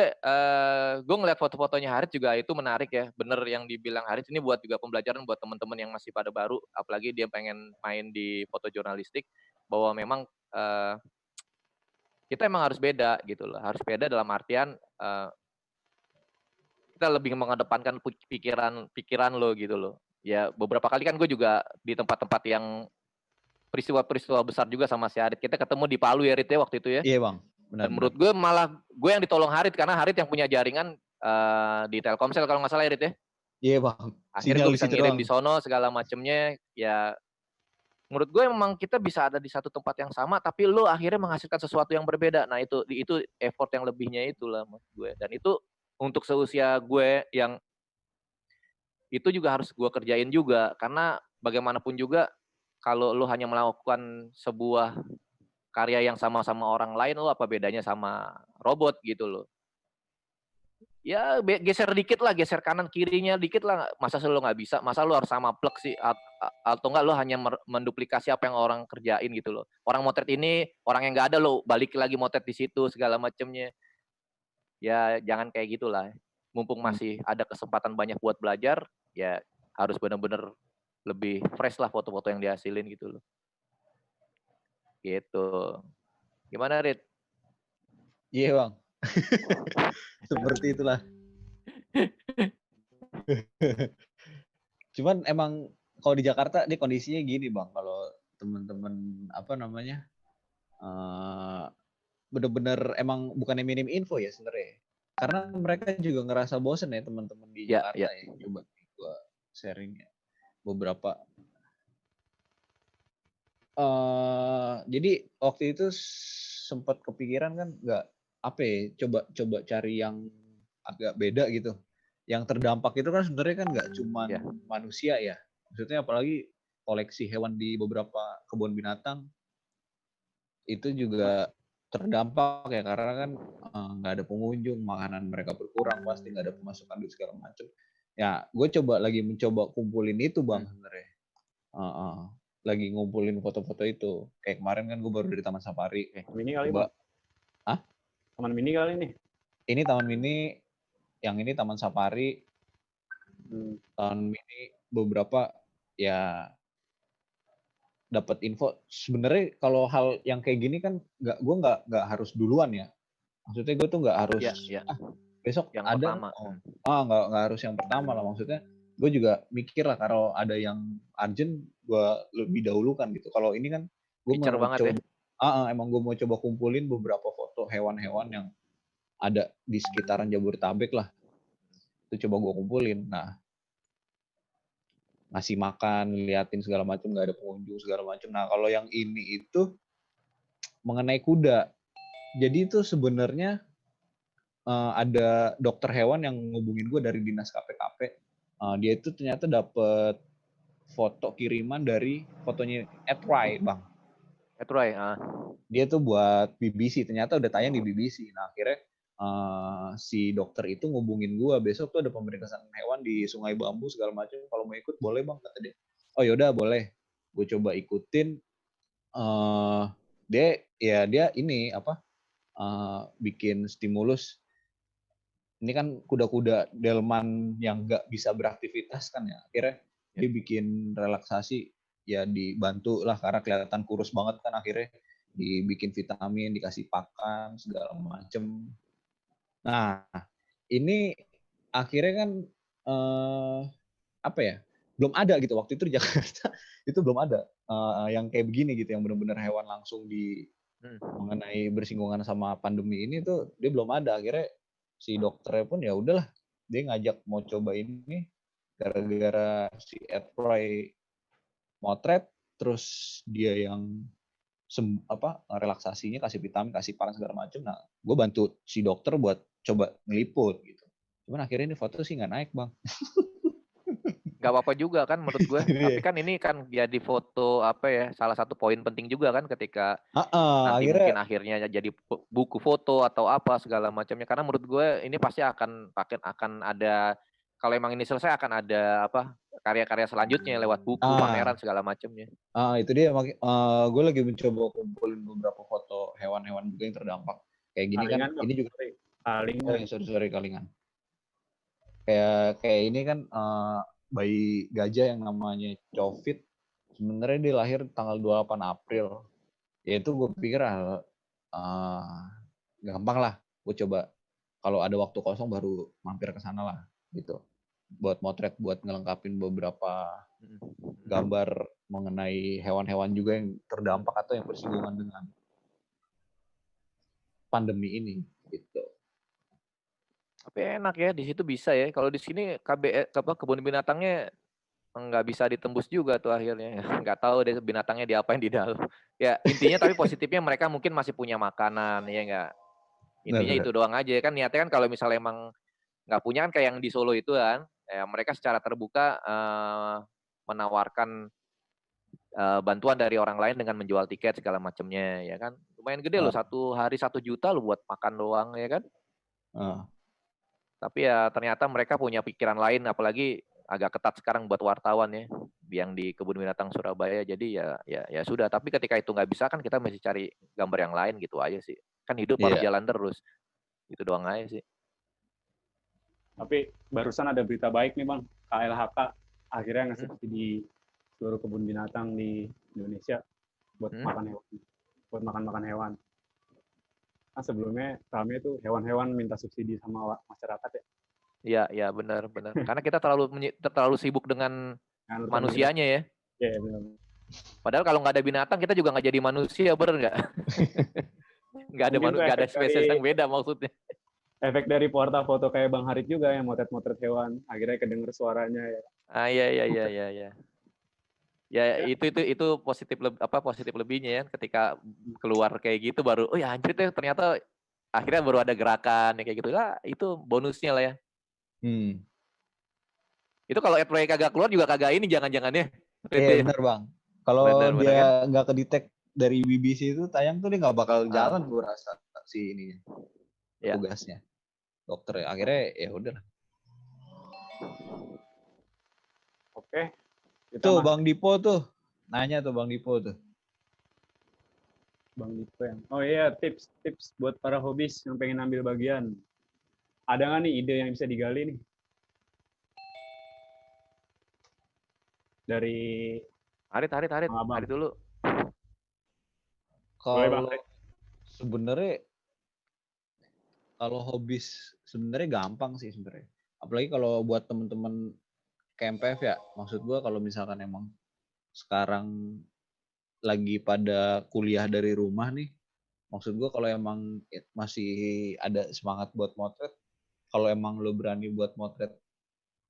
ngeliat foto-fotonya Harit juga itu menarik ya. Bener yang dibilang Harit, ini buat juga pembelajaran buat teman-teman yang masih pada baru, apalagi dia pengen main di foto jurnalistik, bahwa memang kita emang harus beda gitu loh. Harus beda dalam artian kita lebih mengedepankan pikiran lo gitu loh. Ya beberapa kali kan gue juga di tempat-tempat yang peristiwa-peristiwa besar juga sama si Harit. Kita ketemu di Palu ya Rit ya waktu itu ya. Iya bang. Benar, dan menurut gue malah gue yang ditolong Harit karena Harit yang punya jaringan di Telkomsel kalau nggak salah Harit ya. Iya bang. Akhirnya gue bisa ngirim di sono segala macemnya. Ya menurut gue memang kita bisa ada di satu tempat yang sama tapi lo akhirnya menghasilkan sesuatu yang berbeda. Nah itu effort yang lebihnya itulah menurut gue. Dan itu untuk seusia gue yang itu juga harus gue kerjain juga, karena bagaimanapun juga kalau lu hanya melakukan sebuah karya yang sama-sama orang lain, lu apa bedanya sama robot gitu loh. Ya geser dikit lah, geser kanan kirinya dikit lah, masa lu nggak bisa, masa lu harus sama plek sih, atau enggak lu hanya menduplikasi apa yang orang kerjain gitu loh. Orang motret ini, orang yang nggak ada lo balik lagi motret di situ segala macemnya. Ya jangan kayak gitulah. Mumpung masih ada kesempatan banyak buat belajar, ya harus benar-benar lebih fresh lah foto-foto yang dihasilin gitu loh. Gitu. Gimana, Rit? Iya, Bang. Seperti itulah. Cuman emang kalau di Jakarta ini kondisinya gini, Bang. Kalau teman-teman apa namanya? Bener-bener emang bukannya minim info ya sebenarnya. Karena mereka juga ngerasa bosen ya teman-teman di Jakarta ya. Coba gua sharing ya beberapa. Jadi waktu itu sempat kepikiran kan nggak apa ya, coba cari yang agak beda gitu. Yang terdampak itu kan sebenarnya kan nggak cuma manusia ya. Maksudnya apalagi koleksi hewan di beberapa kebun binatang itu juga terdampak ya, karena kan nggak ada pengunjung, makanan mereka berkurang, pasti nggak ada pemasukan duit segala macam. Ya, gue mencoba kumpulin itu, Bang, sebenarnya. Lagi ngumpulin foto-foto itu. Kayak kemarin kan gue baru dari Taman Safari. Mini kali, Bang. Taman mini kali ini. Ini Taman mini, yang ini Taman Safari. Taman mini beberapa ya dapat info. Sebenarnya kalau hal yang kayak gini kan gue nggak harus duluan ya. Maksudnya gue tuh nggak harus besok yang ada. Nggak harus yang pertama lah. Maksudnya gue juga mikir lah kalau ada yang urgent gue lebih dahulukan gitu. Kalau ini kan gue mau coba, emang gue mau coba kumpulin beberapa foto hewan-hewan yang ada di sekitaran Jabodetabek lah. Itu coba gue kumpulin. Nah, ngasih makan, liatin segala macam, nggak ada pengunjung segala macam. Nah, kalau yang ini itu mengenai kuda. Jadi itu sebenarnya ada dokter hewan yang ngubungin gue dari dinas KPKP. Dia itu ternyata dapat foto kiriman dari fotonya Edroy, Bang. Edroy, Dia tuh buat BBC, ternyata udah tayang di BBC. Nah, akhirnya si dokter itu ngubungin gue, besok tuh ada pemeriksaan hewan di Sungai Bambu segala macam, kalau mau ikut boleh, Bang, kata dia. Oh yaudah boleh, gue coba ikutin. Dia ini apa, bikin stimulus. Ini kan kuda-kuda delman yang nggak bisa beraktivitas kan ya, akhirnya dia bikin relaksasi ya, dibantu lah karena kelihatan kurus banget kan, akhirnya dibikin vitamin, dikasih pakan segala macem. Nah, ini akhirnya kan apa ya, belum ada gitu waktu itu di Jakarta. Itu belum ada yang kayak begini gitu, yang benar-benar hewan langsung mengenai bersinggungan sama pandemi ini tuh dia belum ada. Akhirnya si dokternya pun ya udahlah, dia ngajak mau coba ini gara-gara si Edroy motret, terus dia yang relaksasinya, kasih vitamin, kasih pakan segala macam. Nah, gue bantu si dokter buat coba ngeliput gitu. Cuman akhirnya ini foto sih nggak naik, Bang. Gak apa-apa juga kan menurut gue. Tapi kan ini kan jadi foto apa ya, salah satu poin penting juga kan ketika nanti mungkin akhirnya jadi buku foto atau apa segala macamnya. Karena menurut gue ini pasti akan ada, kalau emang ini selesai akan ada apa karya-karya selanjutnya lewat buku, pameran segala macamnya. Itu dia. Gue lagi mencoba kumpulin beberapa foto hewan-hewan juga yang terdampak kayak gini. Kalingan, kan ini juga Kalingan. Sorry Kalingan. Kayak ini kan bayi gajah yang namanya Covit. Sebenarnya dia lahir tanggal 28 April. Ya itu gue pikir gampang lah. Gue coba kalau ada waktu kosong baru mampir ke sana lah gitu. Buat motret, buat ngelengkapin beberapa gambar mengenai hewan-hewan juga yang terdampak atau yang bersinggungan dengan pandemi ini gitu. Tapi enak ya, di situ bisa ya. Kalau di sini kebun binatangnya nggak bisa ditembus juga tuh akhirnya. Nggak tahu deh binatangnya diapain di dalam. Ya intinya tapi positifnya mereka mungkin masih punya makanan, ya nggak. Intinya itu doang aja kan. Niatnya kan kalau misalnya emang nggak punya kan kayak yang di Solo itu kan. ya mereka secara terbuka menawarkan bantuan dari orang lain dengan menjual tiket segala macamnya, ya kan. Lumayan gede loh, 1 hari 1 juta loh buat makan doang, ya kan. Tapi ya ternyata mereka punya pikiran lain, apalagi agak ketat sekarang buat wartawan ya, yang di Kebun Binatang Surabaya. Jadi ya sudah. Tapi ketika itu nggak bisa kan kita mesti cari gambar yang lain gitu aja sih. Kan hidup harus jalan terus. Itu doang aja sih. Tapi barusan ada berita baik nih Bang, KLHK akhirnya ngasih subsidi seluruh kebun binatang di Indonesia buat makan hewan, buat makan hewan. Nah, sebelumnya kami itu hewan-hewan minta subsidi sama masyarakat ya. Iya benar. Karena kita terlalu sibuk dengan manusianya ya. Iya benar. Padahal kalau nggak ada binatang kita juga nggak jadi manusia, bener nggak? Nggak ada spesies yang beda maksudnya. Efek dari portal foto kayak Bang Harit juga yang motret-motret hewan, akhirnya kedenger suaranya ya. Iya. Ya itu positif lebihnya ya, ketika keluar kayak gitu baru ya anjir tuh ternyata akhirnya baru ada gerakan ya kayak gitu lah, itu bonusnya lah ya. Itu kalau AdPlay kagak keluar juga kagak ini jangan-jangan ya. Iya benar Bang. Kalau dia nggak kedetek dari BBC itu tayang tuh dia nggak bakal jalan gue rasa si ini tugasnya dokter. Akhirnya ya udah. Oke. Itu Bang Dipo tuh nanya tuh Bang Dipo tuh. Bang Dipo yang. Oh iya, tips buat para hobis yang pengen ambil bagian. Ada nggak nih ide yang bisa digali nih? Dari Harit dulu. Kalau sebenarnya kalau hobis sebenarnya gampang sih sebenarnya. Apalagi kalau buat temen-temen KMPF ya. Maksud gua kalau misalkan emang sekarang lagi pada kuliah dari rumah nih. Maksud gua kalau emang masih ada semangat buat motret, kalau emang lo berani buat motret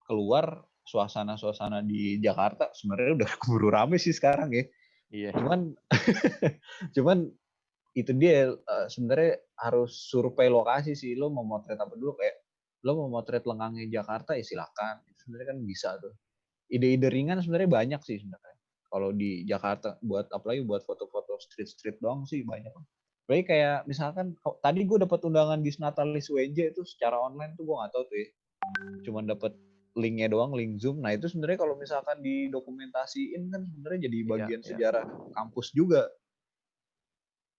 keluar suasana di Jakarta sebenarnya udah keburu rame sih sekarang ya. Iya. Cuman itu dia sebenarnya harus survei lokasi sih. Lo mau motret apa dulu, kayak lo mau motret lengangnya Jakarta ya silakan. Sebenarnya kan bisa tuh. Ide-ide ringan sebenarnya banyak sih sebenarnya. Kalau di Jakarta apalagi buat foto-foto street doang sih banyak. Apalagi kayak misalkan tadi gue dapat undangan di Natalis WJ itu secara online tuh gue nggak tahu tuh ya. Cuman dapat linknya doang, link Zoom. Nah itu sebenarnya kalau misalkan didokumentasiin kan sebenarnya jadi bagian sejarah kampus juga.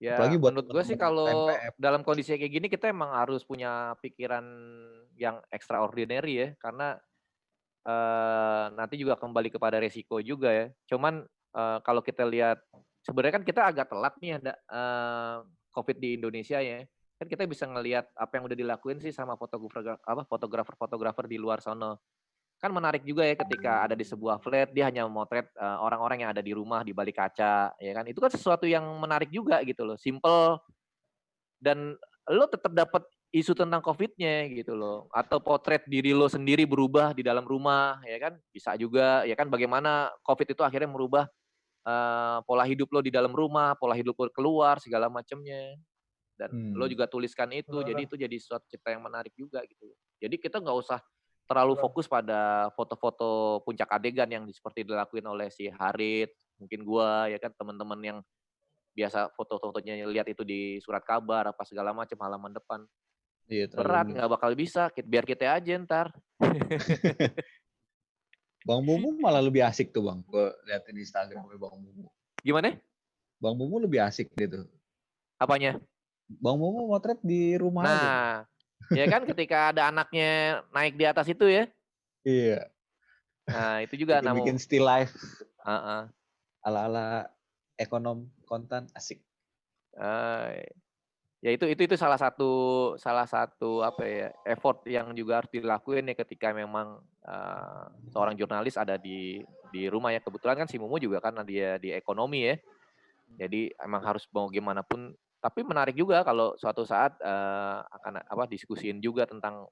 Ya menurut gue sih kalau dalam kondisi kayak gini kita emang harus punya pikiran yang extraordinary ya, karena nanti juga kembali kepada resiko juga ya. Cuman kalau kita lihat sebenarnya kan kita agak telat nih ada COVID di Indonesia ya. Kan kita bisa ngelihat apa yang udah dilakuin sih sama fotografer di luar sana. Kan menarik juga ya ketika ada di sebuah flat dia hanya memotret orang-orang yang ada di rumah di balik kaca, ya kan. Itu kan sesuatu yang menarik juga gitu loh. Simple dan lo tetap dapat isu tentang COVID-nya gitu loh. Atau potret diri lo sendiri berubah di dalam rumah, ya kan. Bisa juga, ya kan, bagaimana COVID itu akhirnya merubah pola hidup lo di dalam rumah, pola hidup lo keluar, segala macamnya. Dan lo juga tuliskan itu, jadi itu jadi suatu cerita yang menarik juga gitu. Jadi kita nggak usah terlalu fokus pada foto-foto puncak adegan yang seperti dilakuin oleh si Harit, mungkin gua, ya kan, teman-teman yang biasa foto-fotonya lihat itu di surat kabar apa segala macam halaman depan. Iya, berat, nggak bakal bisa, biar kita aja ntar. Bang Mumu malah lebih asik tuh Bang, gue liatin Instagramnya Bang Mumu. Gimana? Bang Mumu lebih asik gitu. Apanya? Bang Mumu motret di rumah aja. Ya kan ketika ada anaknya naik di atas itu ya. Iya. Nah itu juga bikin still life. Uh-uh. Ala-ala ekonom konten asik. Ya itu salah satu apa ya, effort yang juga harus dilakuin ya ketika memang seorang jurnalis ada di rumah ya. Kebetulan kan si Mumu juga kan dia di ekonomi ya. Jadi emang harus mau gimana pun. Tapi menarik juga kalau suatu saat akan diskusiin juga tentang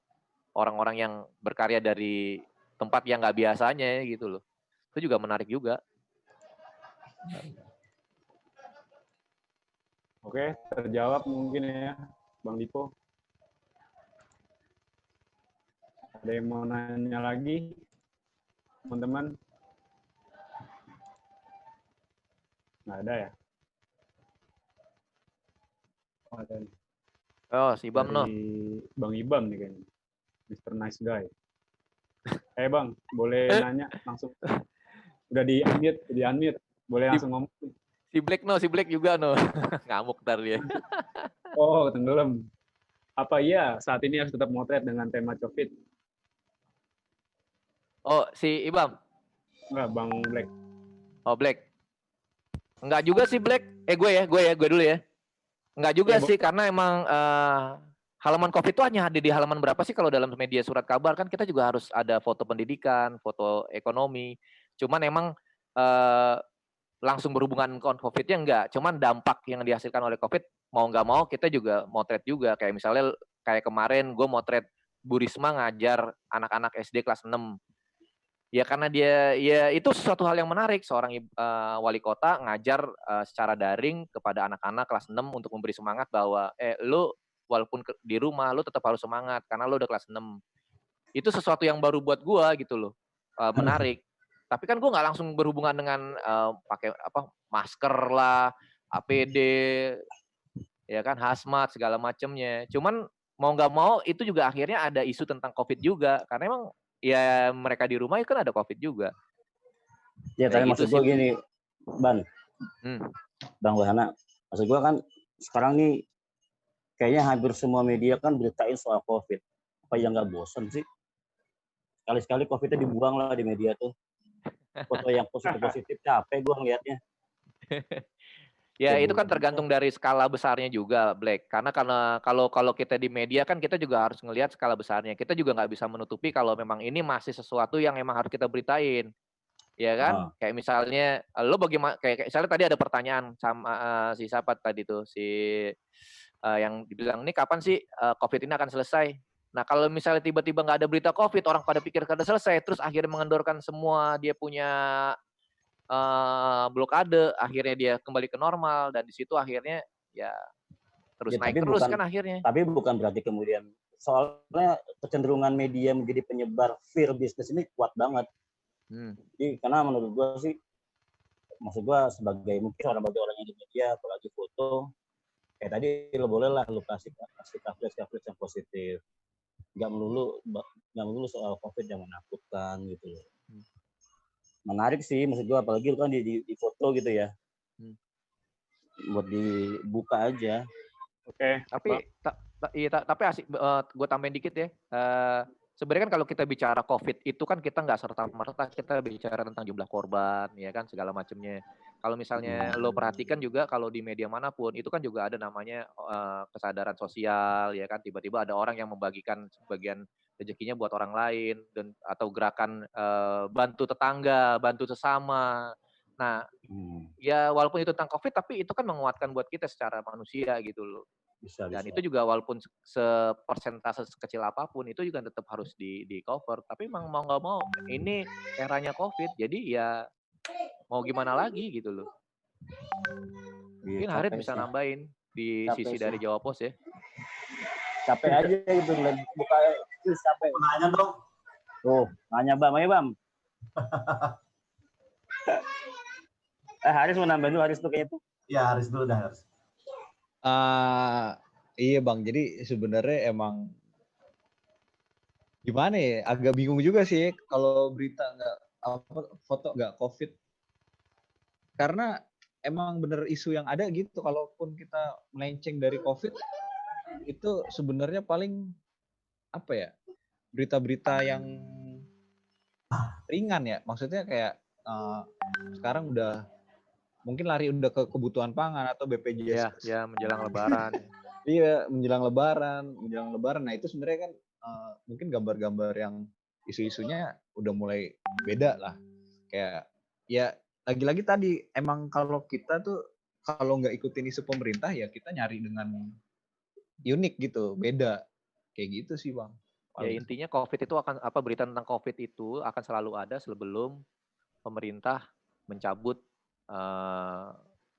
orang-orang yang berkarya dari tempat yang nggak biasanya gitu loh. Itu juga menarik juga. Oke, terjawab mungkin ya, Bang Dipo. Ada yang mau nanya lagi, teman-teman? Nggak ada ya? Oh, ada nih. Oh, si Ibam Dari noh. Bang Ibam nih kayaknya. Mr. Nice Guy. Bang, boleh nanya langsung. Udah di-unmute. Boleh langsung ngomong. Si Black juga noh. Ngamuk ntar dia. Oh, tenggelam. Apa iya saat ini harus tetap motret dengan tema COVID? Oh, si Ibam. Enggak, Bang Black. Oh, Black. Enggak juga sih Black. Gue dulu ya. Enggak juga sih, karena emang halaman COVID itu hanya ada di halaman berapa sih kalau dalam media surat kabar, kan kita juga harus ada foto pendidikan, foto ekonomi. Cuman emang langsung berhubungan dengan COVID-nya enggak. Cuman dampak yang dihasilkan oleh COVID, mau nggak mau kita juga motret juga. Kayak misalnya kayak kemarin gue motret Bu Risma ngajar anak-anak SD kelas 6. Ya karena dia, ya itu sesuatu hal yang menarik, seorang wali kota ngajar secara daring kepada anak-anak kelas 6 untuk memberi semangat bahwa lu walaupun di rumah lu tetap harus semangat karena lu udah kelas 6. Itu sesuatu yang baru buat gua gitu loh. Menarik. Tapi kan gua nggak langsung berhubungan dengan pakai masker lah, APD, ya kan, hazmat segala macamnya. Cuman mau nggak mau itu juga akhirnya ada isu tentang COVID juga, karena emang ya mereka di rumah itu kan ada COVID juga. Ya, tapi maksud gue gini, Bang Wahana, maksud gue kan sekarang nih kayaknya hampir semua media kan beritain soal COVID. Apa yang nggak bosan sih? Sekali-sekali COVID-nya dibuang lah di media tuh. Foto yang positif-positif, capek gue ngeliatnya. Ya itu kan tergantung dari skala besarnya juga, Black. Karena kalau kita di media kan kita juga harus ngelihat skala besarnya. Kita juga nggak bisa menutupi kalau memang ini masih sesuatu yang emang harus kita beritain, ya kan? Kayak misalnya lo bagaimana? Kayak misalnya tadi ada pertanyaan sama si siapa tadi tuh yang dibilang ini kapan sih COVID ini akan selesai? Nah kalau misalnya tiba-tiba nggak ada berita COVID, orang pada pikir kada selesai, terus akhirnya mengendorkan semua dia punya blokade, akhirnya dia kembali ke normal, dan di situ akhirnya ya terus naik terus kan akhirnya. Tapi bukan berarti kemudian, soalnya kecenderungan media menjadi penyebar fear business ini kuat banget. Jadi karena menurut gue sih, maksud gue sebagai mungkin orang yang di media, apalagi foto, kayak tadi lo boleh lah lo kasih coverage yang positif. Nggak melulu soal COVID yang menakutkan gitu loh. Menarik sih, maksud gue apalagi lu kan di foto gitu ya. Buat dibuka aja. Oke. Tapi asik, gue tambahin dikit ya. Sebenarnya kan kalau kita bicara COVID itu kan kita nggak serta-merta kita bicara tentang jumlah korban, ya kan, segala macamnya. Kalau misalnya lo perhatikan juga kalau di media manapun itu kan juga ada namanya kesadaran sosial, ya kan. Tiba-tiba ada orang yang membagikan sebagian rezekinya buat orang lain, dan atau gerakan bantu tetangga, bantu sesama. Nah, ya walaupun itu tentang COVID, tapi itu kan menguatkan buat kita secara manusia gitu loh. Dan itu juga walaupun sepersentase sekecil apapun, itu juga tetap harus di cover. Tapi emang mau nggak mau, ini eranya COVID, jadi ya mau gimana lagi gitu loh. Mungkin Harit bisa nambahin di sisi dari Jawa Pos ya. Capek aja gitu, buka capek. Nanya dong. Tuh, nanya Bam, ayo Bam. Haris mau nambahin dulu, Haris tuh kayaknya tuh. Iya, Haris dulu dah, Haris. Iya Bang, jadi sebenarnya emang gimana ya, agak bingung juga sih kalau berita nggak foto nggak COVID, karena emang bener isu yang ada gitu. Kalaupun kita melenceng dari COVID itu sebenarnya paling apa ya, berita-berita yang ringan ya, maksudnya kayak sekarang udah mungkin lari udah ke kebutuhan pangan atau BPJS. Ya menjelang Lebaran. Iya, menjelang Lebaran. Nah itu sebenarnya kan mungkin gambar-gambar yang isu-isunya udah mulai beda lah. Kayak ya lagi-lagi tadi emang kalau kita tuh kalau nggak ikutin isu pemerintah ya kita nyari dengan unik gitu, beda. Kayak gitu sih Bang. Ya intinya COVID itu berita tentang COVID itu akan selalu ada sebelum pemerintah mencabut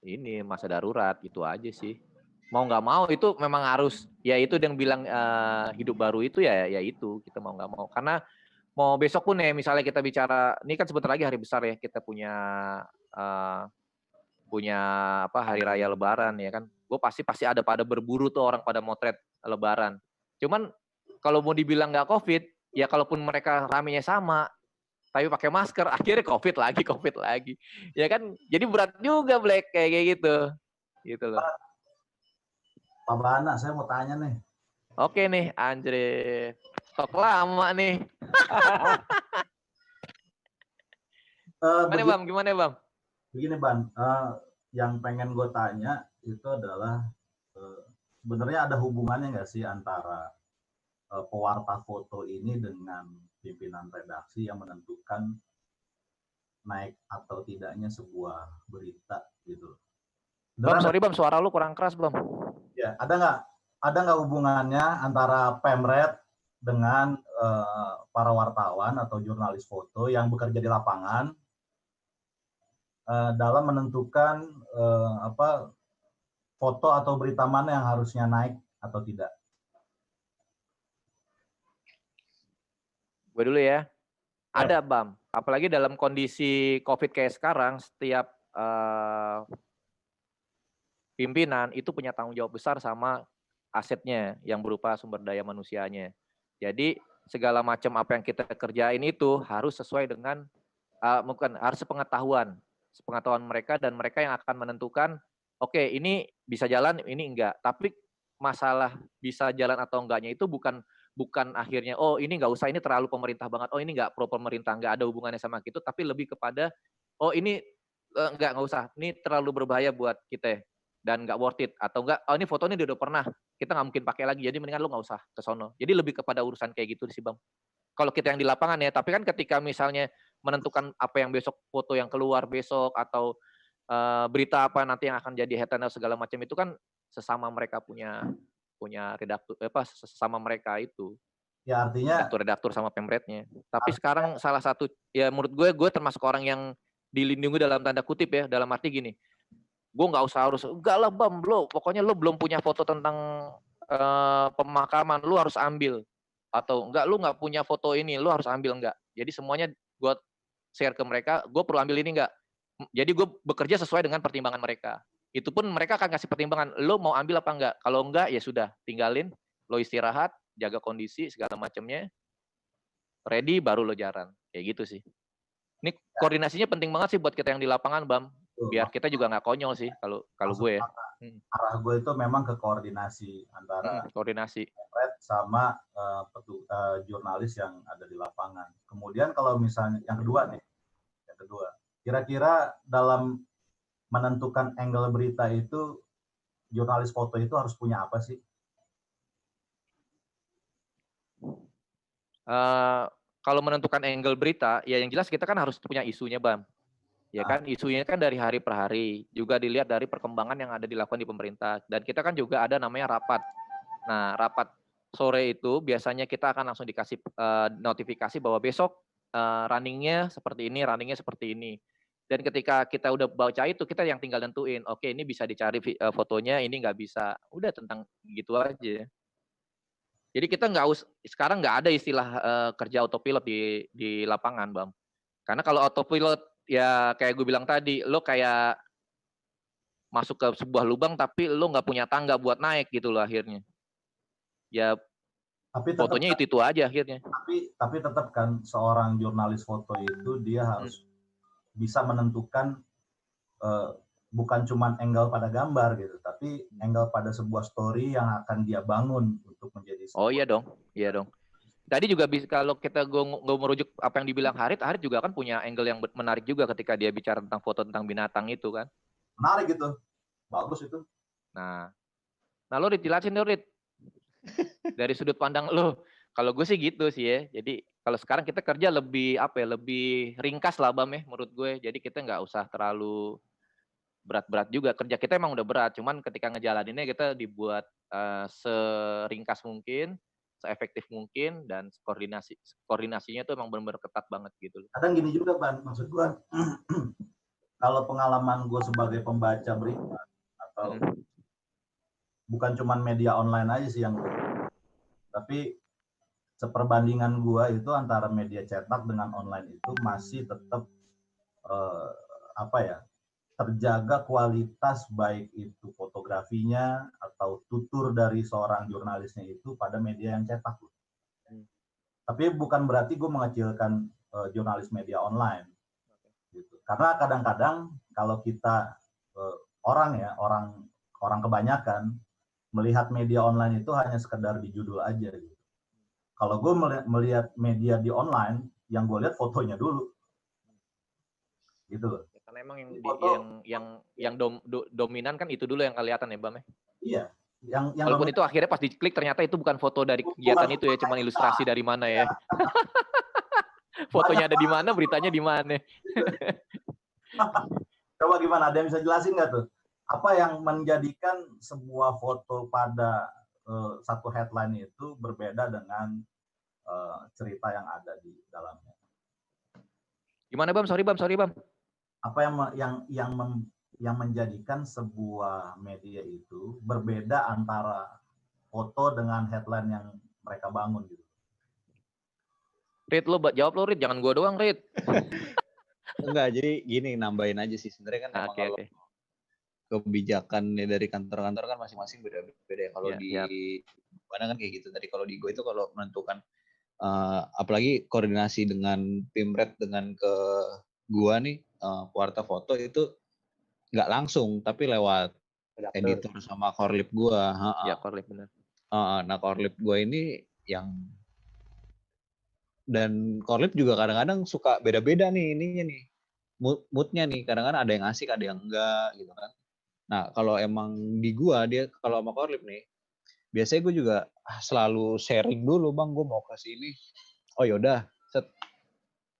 ini masa darurat, gitu aja sih. mau nggak mau itu memang harus, ya itu yang bilang hidup baru itu ya itu kita mau nggak mau. Karena mau besok pun ya misalnya kita bicara, ini kan sebentar lagi hari besar ya, kita punya hari raya Lebaran ya kan. Gue pasti ada pada berburu tuh orang pada motret Lebaran. Cuman kalau mau dibilang nggak COVID, ya kalaupun mereka ramenya sama, tapi pakai masker, akhirnya COVID lagi. Ya kan, jadi berat juga Black kayak gitu. Gitu loh. Pak Bana, saya mau tanya nih. Oke nih, Andre. Stok lama nih. Gimana Bang? Begini Bang, yang pengen gue tanya itu adalah sebenarnya ada hubungannya nggak sih antara pewarta foto ini dengan pimpinan redaksi yang menentukan naik atau tidaknya sebuah berita gitu. Bang, sorry Bang, suara lu kurang keras Bang. Ya, ada nggak hubungannya antara Pemret dengan para wartawan atau jurnalis foto yang bekerja di lapangan dalam menentukan foto atau berita mana yang harusnya naik atau tidak? Gue dulu ya. Ada Bam, apalagi dalam kondisi COVID kayak sekarang, setiap pimpinan itu punya tanggung jawab besar sama asetnya yang berupa sumber daya manusianya. Jadi segala macam apa yang kita kerjain itu harus sesuai dengan harus sepengetahuan mereka, dan mereka yang akan menentukan oke, ini bisa jalan, ini enggak. Tapi masalah bisa jalan atau enggaknya itu bukan akhirnya oh ini nggak usah, ini terlalu pemerintah banget, oh ini nggak pro pemerintah, nggak ada hubungannya sama gitu, tapi lebih kepada oh ini nggak usah, ini terlalu berbahaya buat kita dan nggak worth it, atau enggak oh ini foto ini udah pernah, kita nggak mungkin pakai lagi, jadi mendingan lu nggak usah ke sono. Jadi lebih kepada urusan kayak gitu sih Bang. Kalau kita yang di lapangan ya, tapi kan ketika misalnya menentukan apa yang besok, foto yang keluar besok, atau berita apa nanti yang akan jadi headline segala macam, itu kan sesama mereka punya redaktur, sesama mereka itu. Ya artinya redaktur sama pemretnya. Tapi sekarang salah satu, ya menurut gue termasuk orang yang dilindungi dalam tanda kutip ya, dalam arti gini, gue nggak usah enggak lah Bam, pokoknya lo belum punya foto tentang pemakaman, lo harus ambil. Atau enggak, lu nggak punya foto ini, lu harus ambil, enggak. Jadi semuanya gue share ke mereka, gue perlu ambil ini enggak. Jadi gue bekerja sesuai dengan pertimbangan mereka. Itu pun mereka akan kasih pertimbangan, lo mau ambil apa enggak. Kalau enggak, ya sudah, tinggalin, lo istirahat, jaga kondisi, segala macamnya, ready, baru lo jalan. Kayak gitu sih. Ini koordinasinya penting banget sih buat kita yang di lapangan, Bam. Biar kita juga nggak konyol sih, kalau gue ya. Arah gue itu memang ke koordinasi antara koordinasi sama jurnalis yang ada di lapangan. Kemudian kalau misalnya yang kedua, kira-kira dalam menentukan angle berita itu, jurnalis foto itu harus punya apa sih? Kalau menentukan angle berita, ya yang jelas kita kan harus punya isunya, Bam. Ya kan, isunya kan dari hari per hari, juga dilihat dari perkembangan yang ada dilakukan di pemerintah. Dan kita kan juga ada namanya rapat. Nah, rapat sore itu biasanya kita akan langsung dikasih notifikasi bahwa besok runningnya seperti ini. Dan ketika kita udah baca itu, kita yang tinggal nentuin, oke ini bisa dicari fotonya, ini nggak bisa. Udah tentang gitu aja. Jadi kita sekarang nggak ada istilah kerja autopilot di lapangan, Bam. Karena kalau autopilot, ya kayak gue bilang tadi, lo kayak masuk ke sebuah lubang tapi lo nggak punya tangga buat naik gitu loh akhirnya. Ya tapi fotonya itu aja akhirnya. Tapi tetap kan seorang jurnalis foto itu dia harus bisa menentukan bukan cuma angle pada gambar gitu, tapi angle pada sebuah story yang akan dia bangun untuk menjadi sebuah. Oh iya dong. Tadi juga kalau kita gue merujuk apa yang dibilang Harit juga kan punya angle yang menarik juga ketika dia bicara tentang foto tentang binatang itu kan. Menarik gitu. Bagus itu. Nah lo jelasin dong, Rit. Dari sudut pandang lo. Kalau gue sih gitu sih ya. Jadi kalau sekarang kita kerja lebih lebih ringkas lah Bam ya menurut gue. Jadi kita nggak usah terlalu berat-berat juga. Kerja kita emang udah berat, cuman ketika ngejalaninnya kita dibuat seringkas mungkin, seefektif mungkin, dan koordinasinya tuh emang benar-benar ketat banget gitu. Kadang gini juga Ban, maksud gue kalau pengalaman gue sebagai pembaca berita atau bukan cuman media online aja sih yang, tapi seperbandingan gua itu antara media cetak dengan online itu masih tetap apa ya, terjaga kualitas baik itu fotografinya atau tutur dari seorang jurnalisnya itu pada media yang cetak. Tapi bukan berarti gue mengecilkan jurnalis media online. Gitu. Karena kadang-kadang kalau kita orang kebanyakan melihat media online itu hanya sekedar di judul aja. Gitu. Kalau gue melihat media di online, yang gue lihat fotonya dulu, gitu loh. Karena emang yang dominan kan itu dulu yang kelihatan ya, Bam. Iya. Yang walaupun itu akhirnya pas diklik ternyata itu bukan foto dari kegiatan itu ya, cuma ilustrasi dari mana ya. Fotonya ada di mana, beritanya di mana. Coba gimana? Ada yang bisa jelasin nggak tuh? Apa yang menjadikan sebuah foto pada satu headline itu berbeda dengan cerita yang ada di dalamnya? Gimana, Bam? Sorry, Bam. Apa yang menjadikan sebuah media itu berbeda antara foto dengan headline yang mereka bangun gitu? Rit, lo jawab lo, Rit. Jangan gua doang, Rit. Enggak, jadi gini, nambahin aja sih. Sebenarnya kan memang kalau kebijakan dari kantor-kantor kan masing-masing beda-beda ya. Kalau mana kan kayak gitu. Tadi kalau di gue itu kalau menentukan, apalagi koordinasi dengan Pimret dengan ke gua nih, pewarta foto itu nggak langsung, tapi lewat editor sama korlip gua. Ya, korlip benar. Nah, korlip gua ini yang, dan korlip juga kadang-kadang suka beda-beda nih ininya nih, moodnya nih. Kadang-kadang ada yang asik, ada yang enggak gitu kan. Nah, kalau emang di gua, dia kalau sama korlip nih, biasanya gue juga selalu sharing dulu, Bang, gue mau ke sini. Oh yaudah,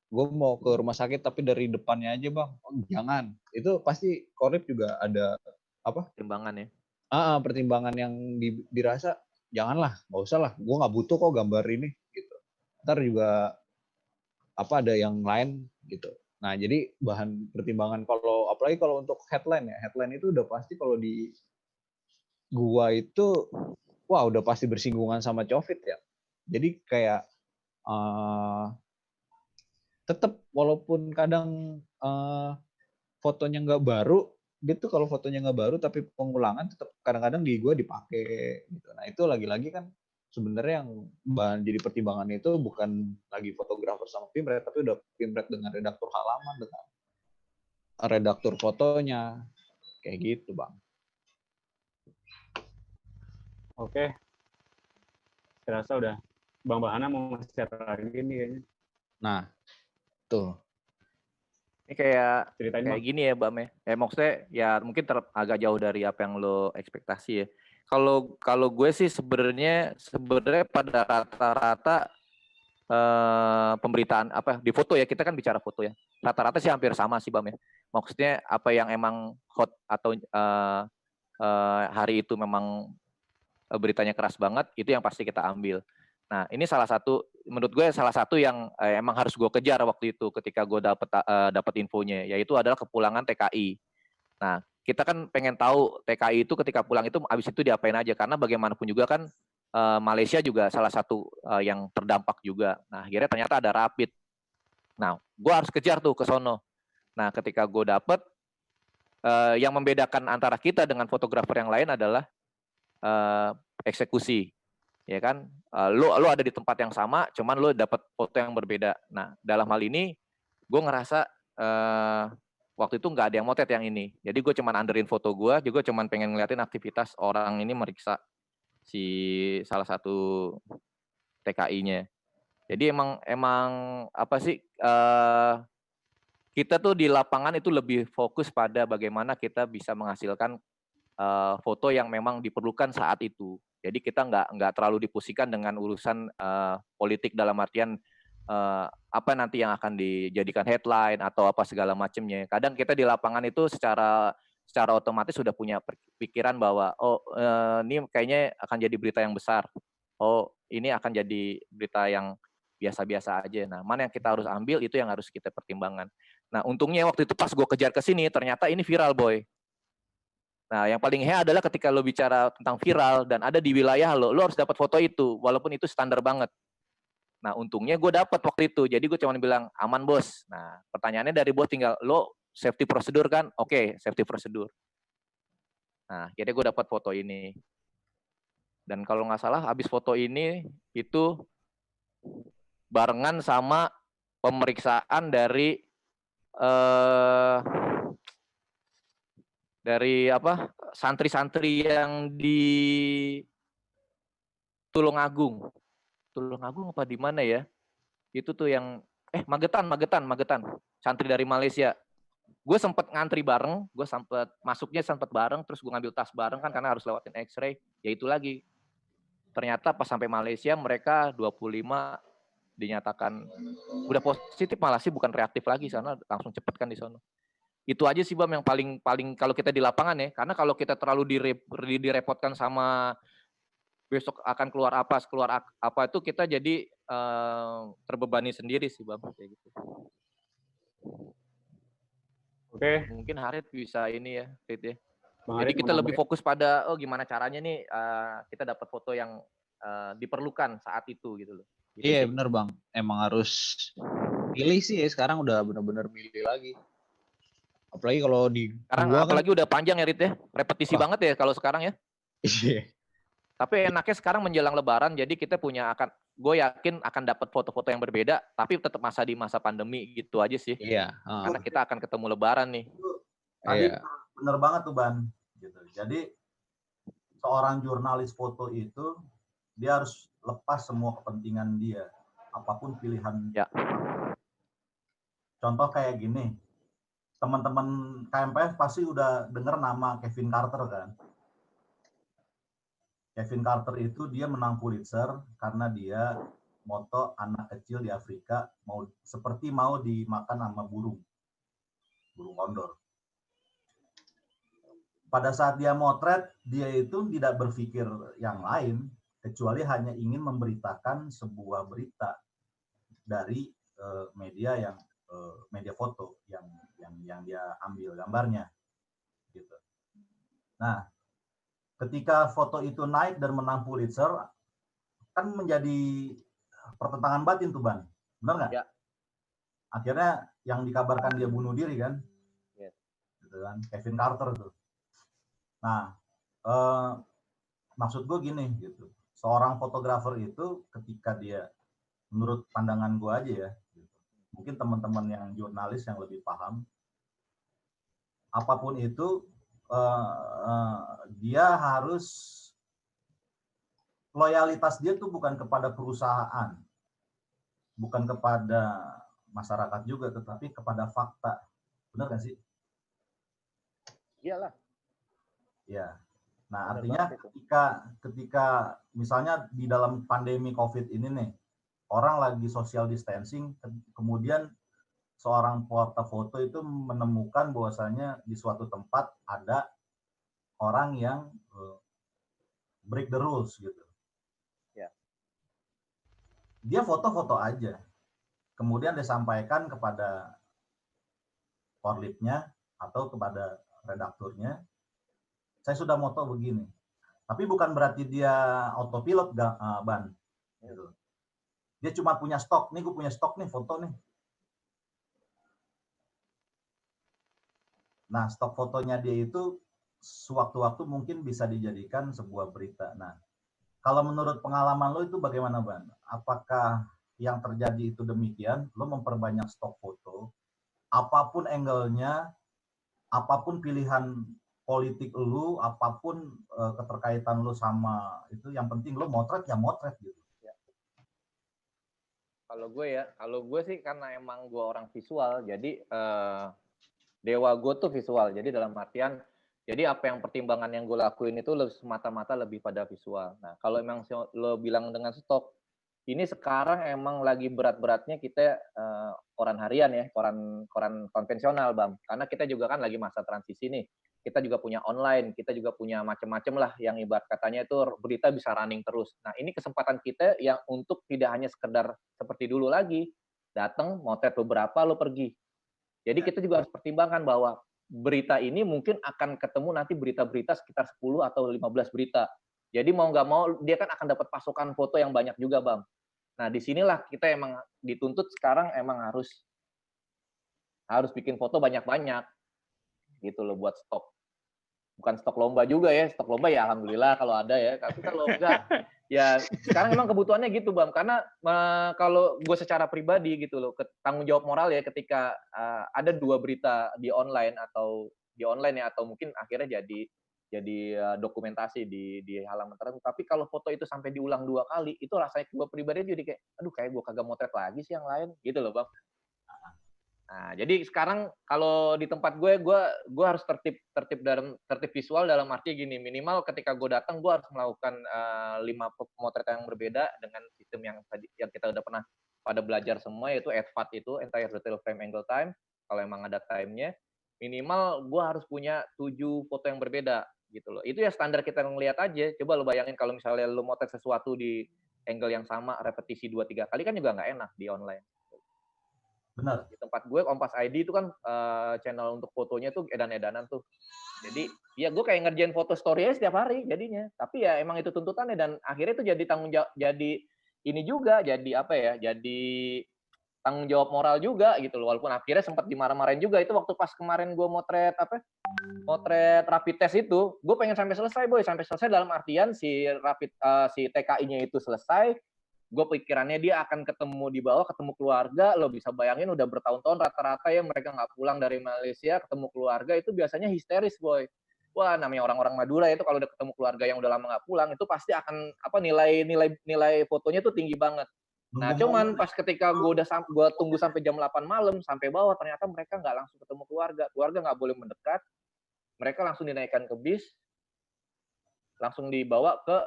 gue mau ke rumah sakit tapi dari depannya aja, Bang. Oh, jangan. Itu pasti korlip juga ada apa? Pertimbangan ya. Pertimbangan yang dirasa janganlah, nggak usah lah. Gue nggak butuh kok gambar ini gitu. Ntar juga ada yang lain gitu. Nah, jadi bahan pertimbangan kalau apalagi kalau untuk headline ya. Headline itu udah pasti kalau di gua itu udah pasti bersinggungan sama Covid ya. Jadi kayak tetap walaupun kadang fotonya nggak baru, dia tuh kalau fotonya nggak baru tapi pengulangan tetap kadang-kadang di gua dipakai gitu. Nah, itu lagi-lagi kan sebenarnya yang bahan jadi pertimbangan itu bukan lagi fotografer sama Pimret, tapi udah Pimret dengan redaktur halaman, dengan redaktur fotonya, kayak gitu, Bang. Oke. Saya rasa udah. Bang Bahana mau share lagi nih kayaknya. Nah, tuh. Ini kayak gini ya, Bam ya. Maksudnya ya mungkin agak jauh dari apa yang lo ekspektasi ya. Kalau gue sih sebenarnya pada rata-rata pemberitaan di foto ya, kita kan bicara foto ya. Rata-rata sih hampir sama sih, Bam ya. Maksudnya apa yang emang hot atau hari itu memang beritanya keras banget, itu yang pasti kita ambil. Nah, ini menurut gue salah satu yang emang harus gue kejar waktu itu ketika gue dapet infonya, yaitu adalah kepulangan TKI. Nah, kita kan pengen tahu TKI itu ketika pulang itu abis itu diapain aja, karena bagaimanapun juga kan Malaysia juga salah satu yang terdampak juga. Nah, akhirnya ternyata ada rapid. Nah, gue harus kejar tuh ke sono. Nah, ketika gue dapet, yang membedakan antara kita dengan fotografer yang lain adalah eksekusi. Ya kan, lo ada di tempat yang sama, cuman lo dapat foto yang berbeda. Nah, dalam hal ini gue ngerasa waktu itu nggak ada yang motret yang ini. Jadi gue cuman underin foto gue, juga cuman pengen ngeliatin aktivitas orang ini meriksa si salah satu TKI-nya. Jadi emang apa sih, kita tuh di lapangan itu lebih fokus pada bagaimana kita bisa menghasilkan foto yang memang diperlukan saat itu. Jadi kita nggak terlalu dipusingkan dengan urusan politik dalam artian apa nanti yang akan dijadikan headline atau apa segala macamnya. Kadang kita di lapangan itu secara otomatis sudah punya pikiran bahwa ini kayaknya akan jadi berita yang besar. Ini akan jadi berita yang biasa-biasa aja. Nah, mana yang kita harus ambil itu yang harus kita pertimbangkan. Nah, untungnya waktu itu pas gue kejar ke sini ternyata ini viral, Boy. Nah, yang paling adalah ketika lo bicara tentang viral dan ada di wilayah lo harus dapat foto itu, walaupun itu standar banget. Nah, untungnya gue dapat waktu itu, jadi gue cuma bilang, aman bos. Nah, pertanyaannya dari bos tinggal, lo safety prosedur kan? Oke, safety prosedur. Nah, akhirnya gue dapat foto ini. Dan kalau nggak salah, habis foto ini, itu barengan sama pemeriksaan dari santri-santri yang di Tulungagung apa di mana ya? Itu tuh yang Magetan, santri dari Malaysia. Gue sempet ngantri bareng, gue masuknya bareng, terus gue ngambil tas bareng kan karena harus lewatin X-ray. Ya itu lagi. Ternyata pas sampai Malaysia mereka 25 dinyatakan udah positif, malah sih bukan reaktif lagi, sana langsung cepet kan di sana. Itu aja sih Bam yang paling kalau kita di lapangan ya, karena kalau kita terlalu direpotkan sama besok akan keluar apa itu kita jadi terbebani sendiri sih Bam kayak gitu. Oke. Mungkin Harit bisa ini ya, Rit ya. Bang Jadi Harit kita lebih fokus pada gimana caranya nih kita dapat foto yang diperlukan saat itu gitu loh. Gitu Iya sih. bener Bang, emang harus milih sih ya, sekarang udah bener-bener milih lagi. Apalagi kalau di sekarang apalagi udah panjang ya Rit ya, repetisi banget ya kalau sekarang ya. Iya. Tapi enaknya sekarang menjelang Lebaran, jadi kita gue yakin akan dapat foto-foto yang berbeda, tapi tetap di masa pandemi gitu aja sih. Iya. Karena kita akan ketemu Lebaran nih. Tadi bener banget tuh Ban. Gitu. Jadi seorang jurnalis foto itu dia harus lepas semua kepentingan dia, apapun pilihan. Ya. Contoh kayak gini, teman-teman KMPF pasti udah dengar nama Kevin Carter kan. Kevin Carter itu dia menang Pulitzer karena dia moto anak kecil di Afrika mau dimakan sama burung kondor. Pada saat dia motret, dia itu tidak berpikir yang lain kecuali hanya ingin memberitakan sebuah berita dari media foto yang dia ambil gambarnya gitu. Nah, ketika foto itu naik dan menang Pulitzer, kan menjadi pertentangan batin tuh Ban, benar nggak? Ya. Akhirnya yang dikabarkan dia bunuh diri kan, gitu kan, Kevin Carter tuh. Nah, maksud gue gini gitu, seorang fotografer itu ketika dia, menurut pandangan gue aja ya, gitu. Mungkin teman-teman yang jurnalis yang lebih paham, apapun itu dia harus loyalitas dia tuh bukan kepada perusahaan, bukan kepada masyarakat juga, tetapi kepada fakta. Benar nggak sih? Iyalah. Ya. Nah, artinya ketika misalnya di dalam pandemi COVID ini nih, orang lagi social distancing, kemudian seorang pewarta foto itu menemukan bahwasanya di suatu tempat ada orang yang break the rules gitu. Ya. Dia foto-foto aja. Kemudian disampaikan kepada korlipnya atau kepada redakturnya, saya sudah moto begini. Tapi bukan berarti dia autopilot, Ban. Gitu. Dia cuma punya stok. Nih gue punya stok nih, foto nih. Nah, stok fotonya dia itu sewaktu-waktu mungkin bisa dijadikan sebuah berita. Nah, kalau menurut pengalaman lo itu bagaimana, Ban? Apakah yang terjadi itu demikian? Lo memperbanyak stok foto, apapun angle-nya, apapun pilihan politik lu, apapun keterkaitan lu sama itu, yang penting lu motret ya motret gitu. Ya. Kalau gue sih karena emang gue orang visual, jadi dewa gue tuh visual. Jadi dalam artian, jadi apa yang pertimbangan yang gue lakuin itu semata-mata lebih pada visual. Nah, kalau emang lo bilang dengan stok, ini sekarang emang lagi berat-beratnya kita koran harian ya, koran konvensional, Bang. Karena kita juga kan lagi masa transisi nih. Kita juga punya online, kita juga punya macam-macam lah yang ibarat katanya itu berita bisa running terus. Nah, ini kesempatan kita yang untuk tidak hanya sekedar seperti dulu lagi, datang, motret beberapa, lo pergi. Jadi kita juga harus pertimbangkan bahwa berita ini mungkin akan ketemu nanti berita-berita sekitar 10 atau 15 berita. Jadi mau nggak mau dia kan akan dapat pasokan foto yang banyak juga, Bang. Nah, disinilah kita emang dituntut sekarang emang harus bikin foto banyak-banyak gitu loh buat stok. Bukan stok lomba juga ya, stok lomba ya alhamdulillah kalau ada ya. Tapi kalau enggak, ya sekarang emang kebutuhannya gitu, Bang. Karena kalau gue secara pribadi gitu loh, tanggung jawab moral ya ketika ada 2 berita di online ya, atau mungkin akhirnya jadi dokumentasi di halaman tertentu. Tapi kalau foto itu sampai diulang 2 kali, itu rasanya gue pribadi jadi kayak, aduh kayak gue kagak motret lagi sih yang lain, gitu loh, Bang. Nah, jadi sekarang kalau di tempat gue harus tertib visual dalam arti gini, minimal ketika gue datang gue harus melakukan 5 pemotretan yang berbeda dengan sistem yang kita udah pernah pada belajar semua, yaitu EDVAT itu, Entire Detail Frame Angle Time, kalau emang ada time-nya. Minimal gue harus punya 7 foto yang berbeda gitu loh. Itu ya standar kita ngelihat aja. Coba lo bayangin kalau misalnya lo motret sesuatu di angle yang sama, repetisi 2-3 kali kan juga nggak enak di online. Benar. Di tempat gue Kompas ID itu kan channel untuk fotonya tuh edan-edanan tuh. Jadi ya gue kayak ngerjain foto story aja setiap hari jadinya. Tapi ya emang itu tuntutannya dan akhirnya itu jadi tanggung jawab, jadi ini juga jadi apa ya? Jadi tanggung jawab moral juga gitu loh. Walaupun akhirnya sempat dimarah-marahin juga itu waktu pas kemarin gue motret rapid test itu, gue pengen sampai selesai dalam artian si TKI-nya itu selesai. Gue pikirannya dia akan ketemu di bawah, ketemu keluarga, lo bisa bayangin udah bertahun-tahun rata-rata ya mereka nggak pulang dari Malaysia, ketemu keluarga itu biasanya histeris, boy. Wah, namanya orang-orang Madura itu kalau udah ketemu keluarga yang udah lama nggak pulang, itu pasti akan nilai fotonya tuh tinggi banget. Nah, cuman pas ketika gue tunggu sampai jam 8 malam, sampai bawah, ternyata mereka nggak langsung ketemu keluarga nggak boleh mendekat, mereka langsung dinaikkan ke bis, langsung dibawa ke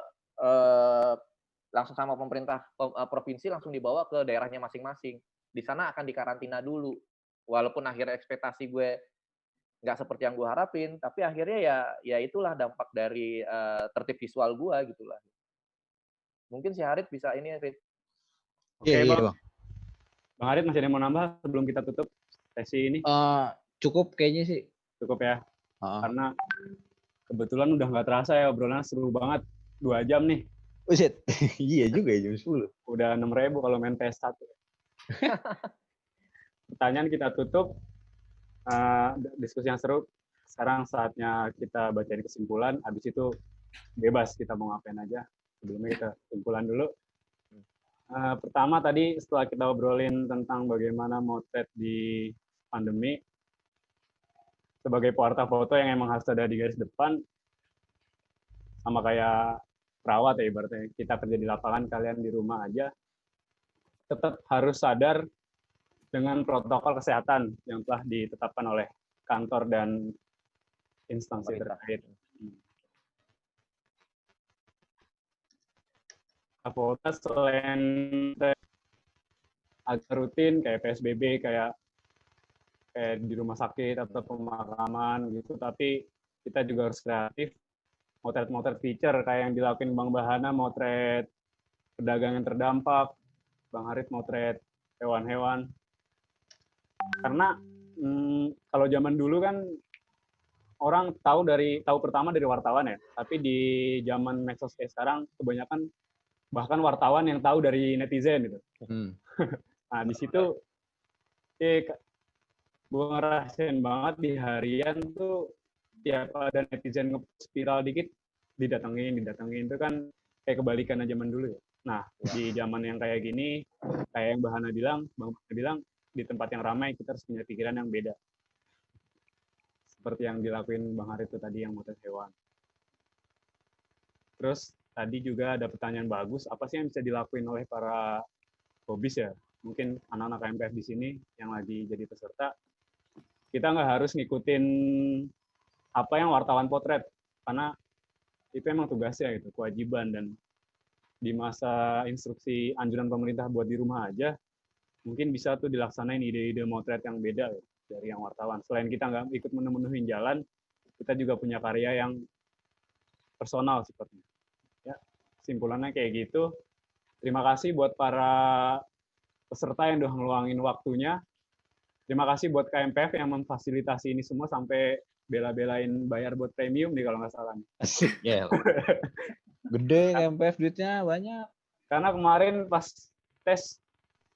langsung sama pemerintah provinsi langsung dibawa ke daerahnya masing-masing. Di sana akan dikarantina dulu. Walaupun akhirnya ekspektasi gue nggak seperti yang gue harapin, tapi akhirnya ya itulah dampak dari tertib visual gue gitulah. Mungkin si Harit bisa ini, Harit. Oke, Bang. Bang Harit masih ada yang mau nambah sebelum kita tutup sesi ini? Cukup kayaknya sih. Cukup ya. Karena kebetulan udah nggak terasa ya obrolan seru banget. 2 jam nih. Buset. Iya juga ya jam 10. Udah 6.000 kalau main PS1. Pertanyaan kita tutup. Diskusi yang seru. Sekarang saatnya kita bacain kesimpulan. Habis itu bebas kita mau ngapain aja. Sebelumnya kita kesimpulan dulu. Pertama tadi setelah kita obrolin tentang bagaimana motret di pandemi, sebagai pewarta foto yang emang harus ada di garis depan, sama kayak perawat ya ibaratnya, kita kerja di lapangan, kalian di rumah aja, tetap harus sadar dengan protokol kesehatan yang telah ditetapkan oleh kantor dan instansi terkait. Foto selain agak rutin kayak PSBB, kayak di rumah sakit atau pemakaman gitu, tapi kita juga harus kreatif. Motret feature kayak yang dilakuin Bang Bahana, motret pedagang yang terdampak, Bang Harit motret hewan-hewan. Karena kalau zaman dulu kan orang tahu pertama dari wartawan ya, tapi di zaman medsos kayak sekarang kebanyakan bahkan wartawan yang tahu dari netizen gitu. Nah di situ gue ngerasain banget di harian tuh tiap ada netizen nge-spiral dikit didatengin itu kan kayak kebalikan zaman dulu ya. Nah di zaman yang kayak gini, kayak yang Bang Bahana bilang di tempat yang ramai kita harus punya pikiran yang beda. Seperti yang dilakuin Bang Harit itu tadi yang motret hewan. Terus tadi juga ada pertanyaan bagus, apa sih yang bisa dilakuin oleh para hobis ya? Mungkin anak-anak KMPF di sini yang lagi jadi peserta, kita nggak harus ngikutin apa yang wartawan potret, karena itu emang tugasnya gitu, kewajiban, dan di masa instruksi anjuran pemerintah buat di rumah aja, mungkin bisa tuh dilaksanain ide-ide motret yang beda ya, dari yang wartawan. Selain kita nggak ikut menemuin jalan, kita juga punya karya yang personal sepertinya. Ya, kesimpulannya kayak gitu. Terima kasih buat para peserta yang udah ngeluangin waktunya. Terima kasih buat KMPF yang memfasilitasi ini semua sampai bela-belain bayar buat premium nih kalau nggak salah. Asik ya. Gede KMPF duitnya banyak. Karena kemarin pas tes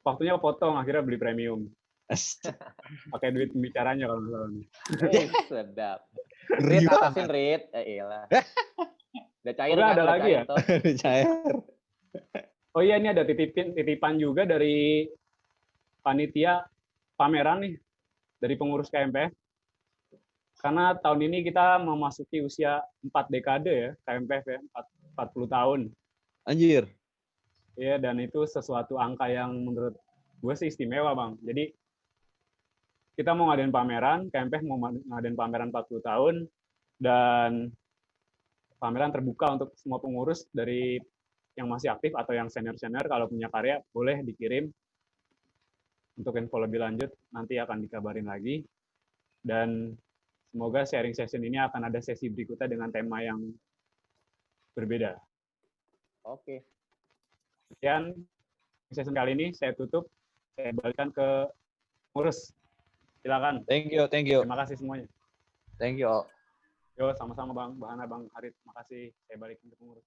waktunya kepotong, akhirnya beli premium. Pakai duit pembicaranya kalau nggak salah. Sedap. Rit, atasin Rit. Iyalah. Udah cair Udah kan? ada lagi ya? Cair. Oh iya, ini ada titipan juga dari panitia pameran nih, dari pengurus KMPF. Karena tahun ini kita memasuki usia 4 dekade ya, KMPF ya, 40 tahun. Anjir. Iya, dan itu sesuatu angka yang menurut gue sih istimewa, Bang. Jadi, kita mau ngadain pameran, KMPF mau ngadain pameran 40 tahun, dan pameran terbuka untuk semua pengurus dari yang masih aktif atau yang senior-senior, kalau punya karya boleh dikirim. Untuk info lebih lanjut nanti akan dikabarin lagi. Dan semoga sharing session ini akan ada sesi berikutnya dengan tema yang berbeda. Oke. Sekian session kali ini saya tutup. Saya balikkan ke pengurus. Silakan. Thank you. Terima kasih semuanya. Thank you. Yo, sama-sama Bang Hana, Bang Harit. Terima kasih. Saya balikin ke pengurus.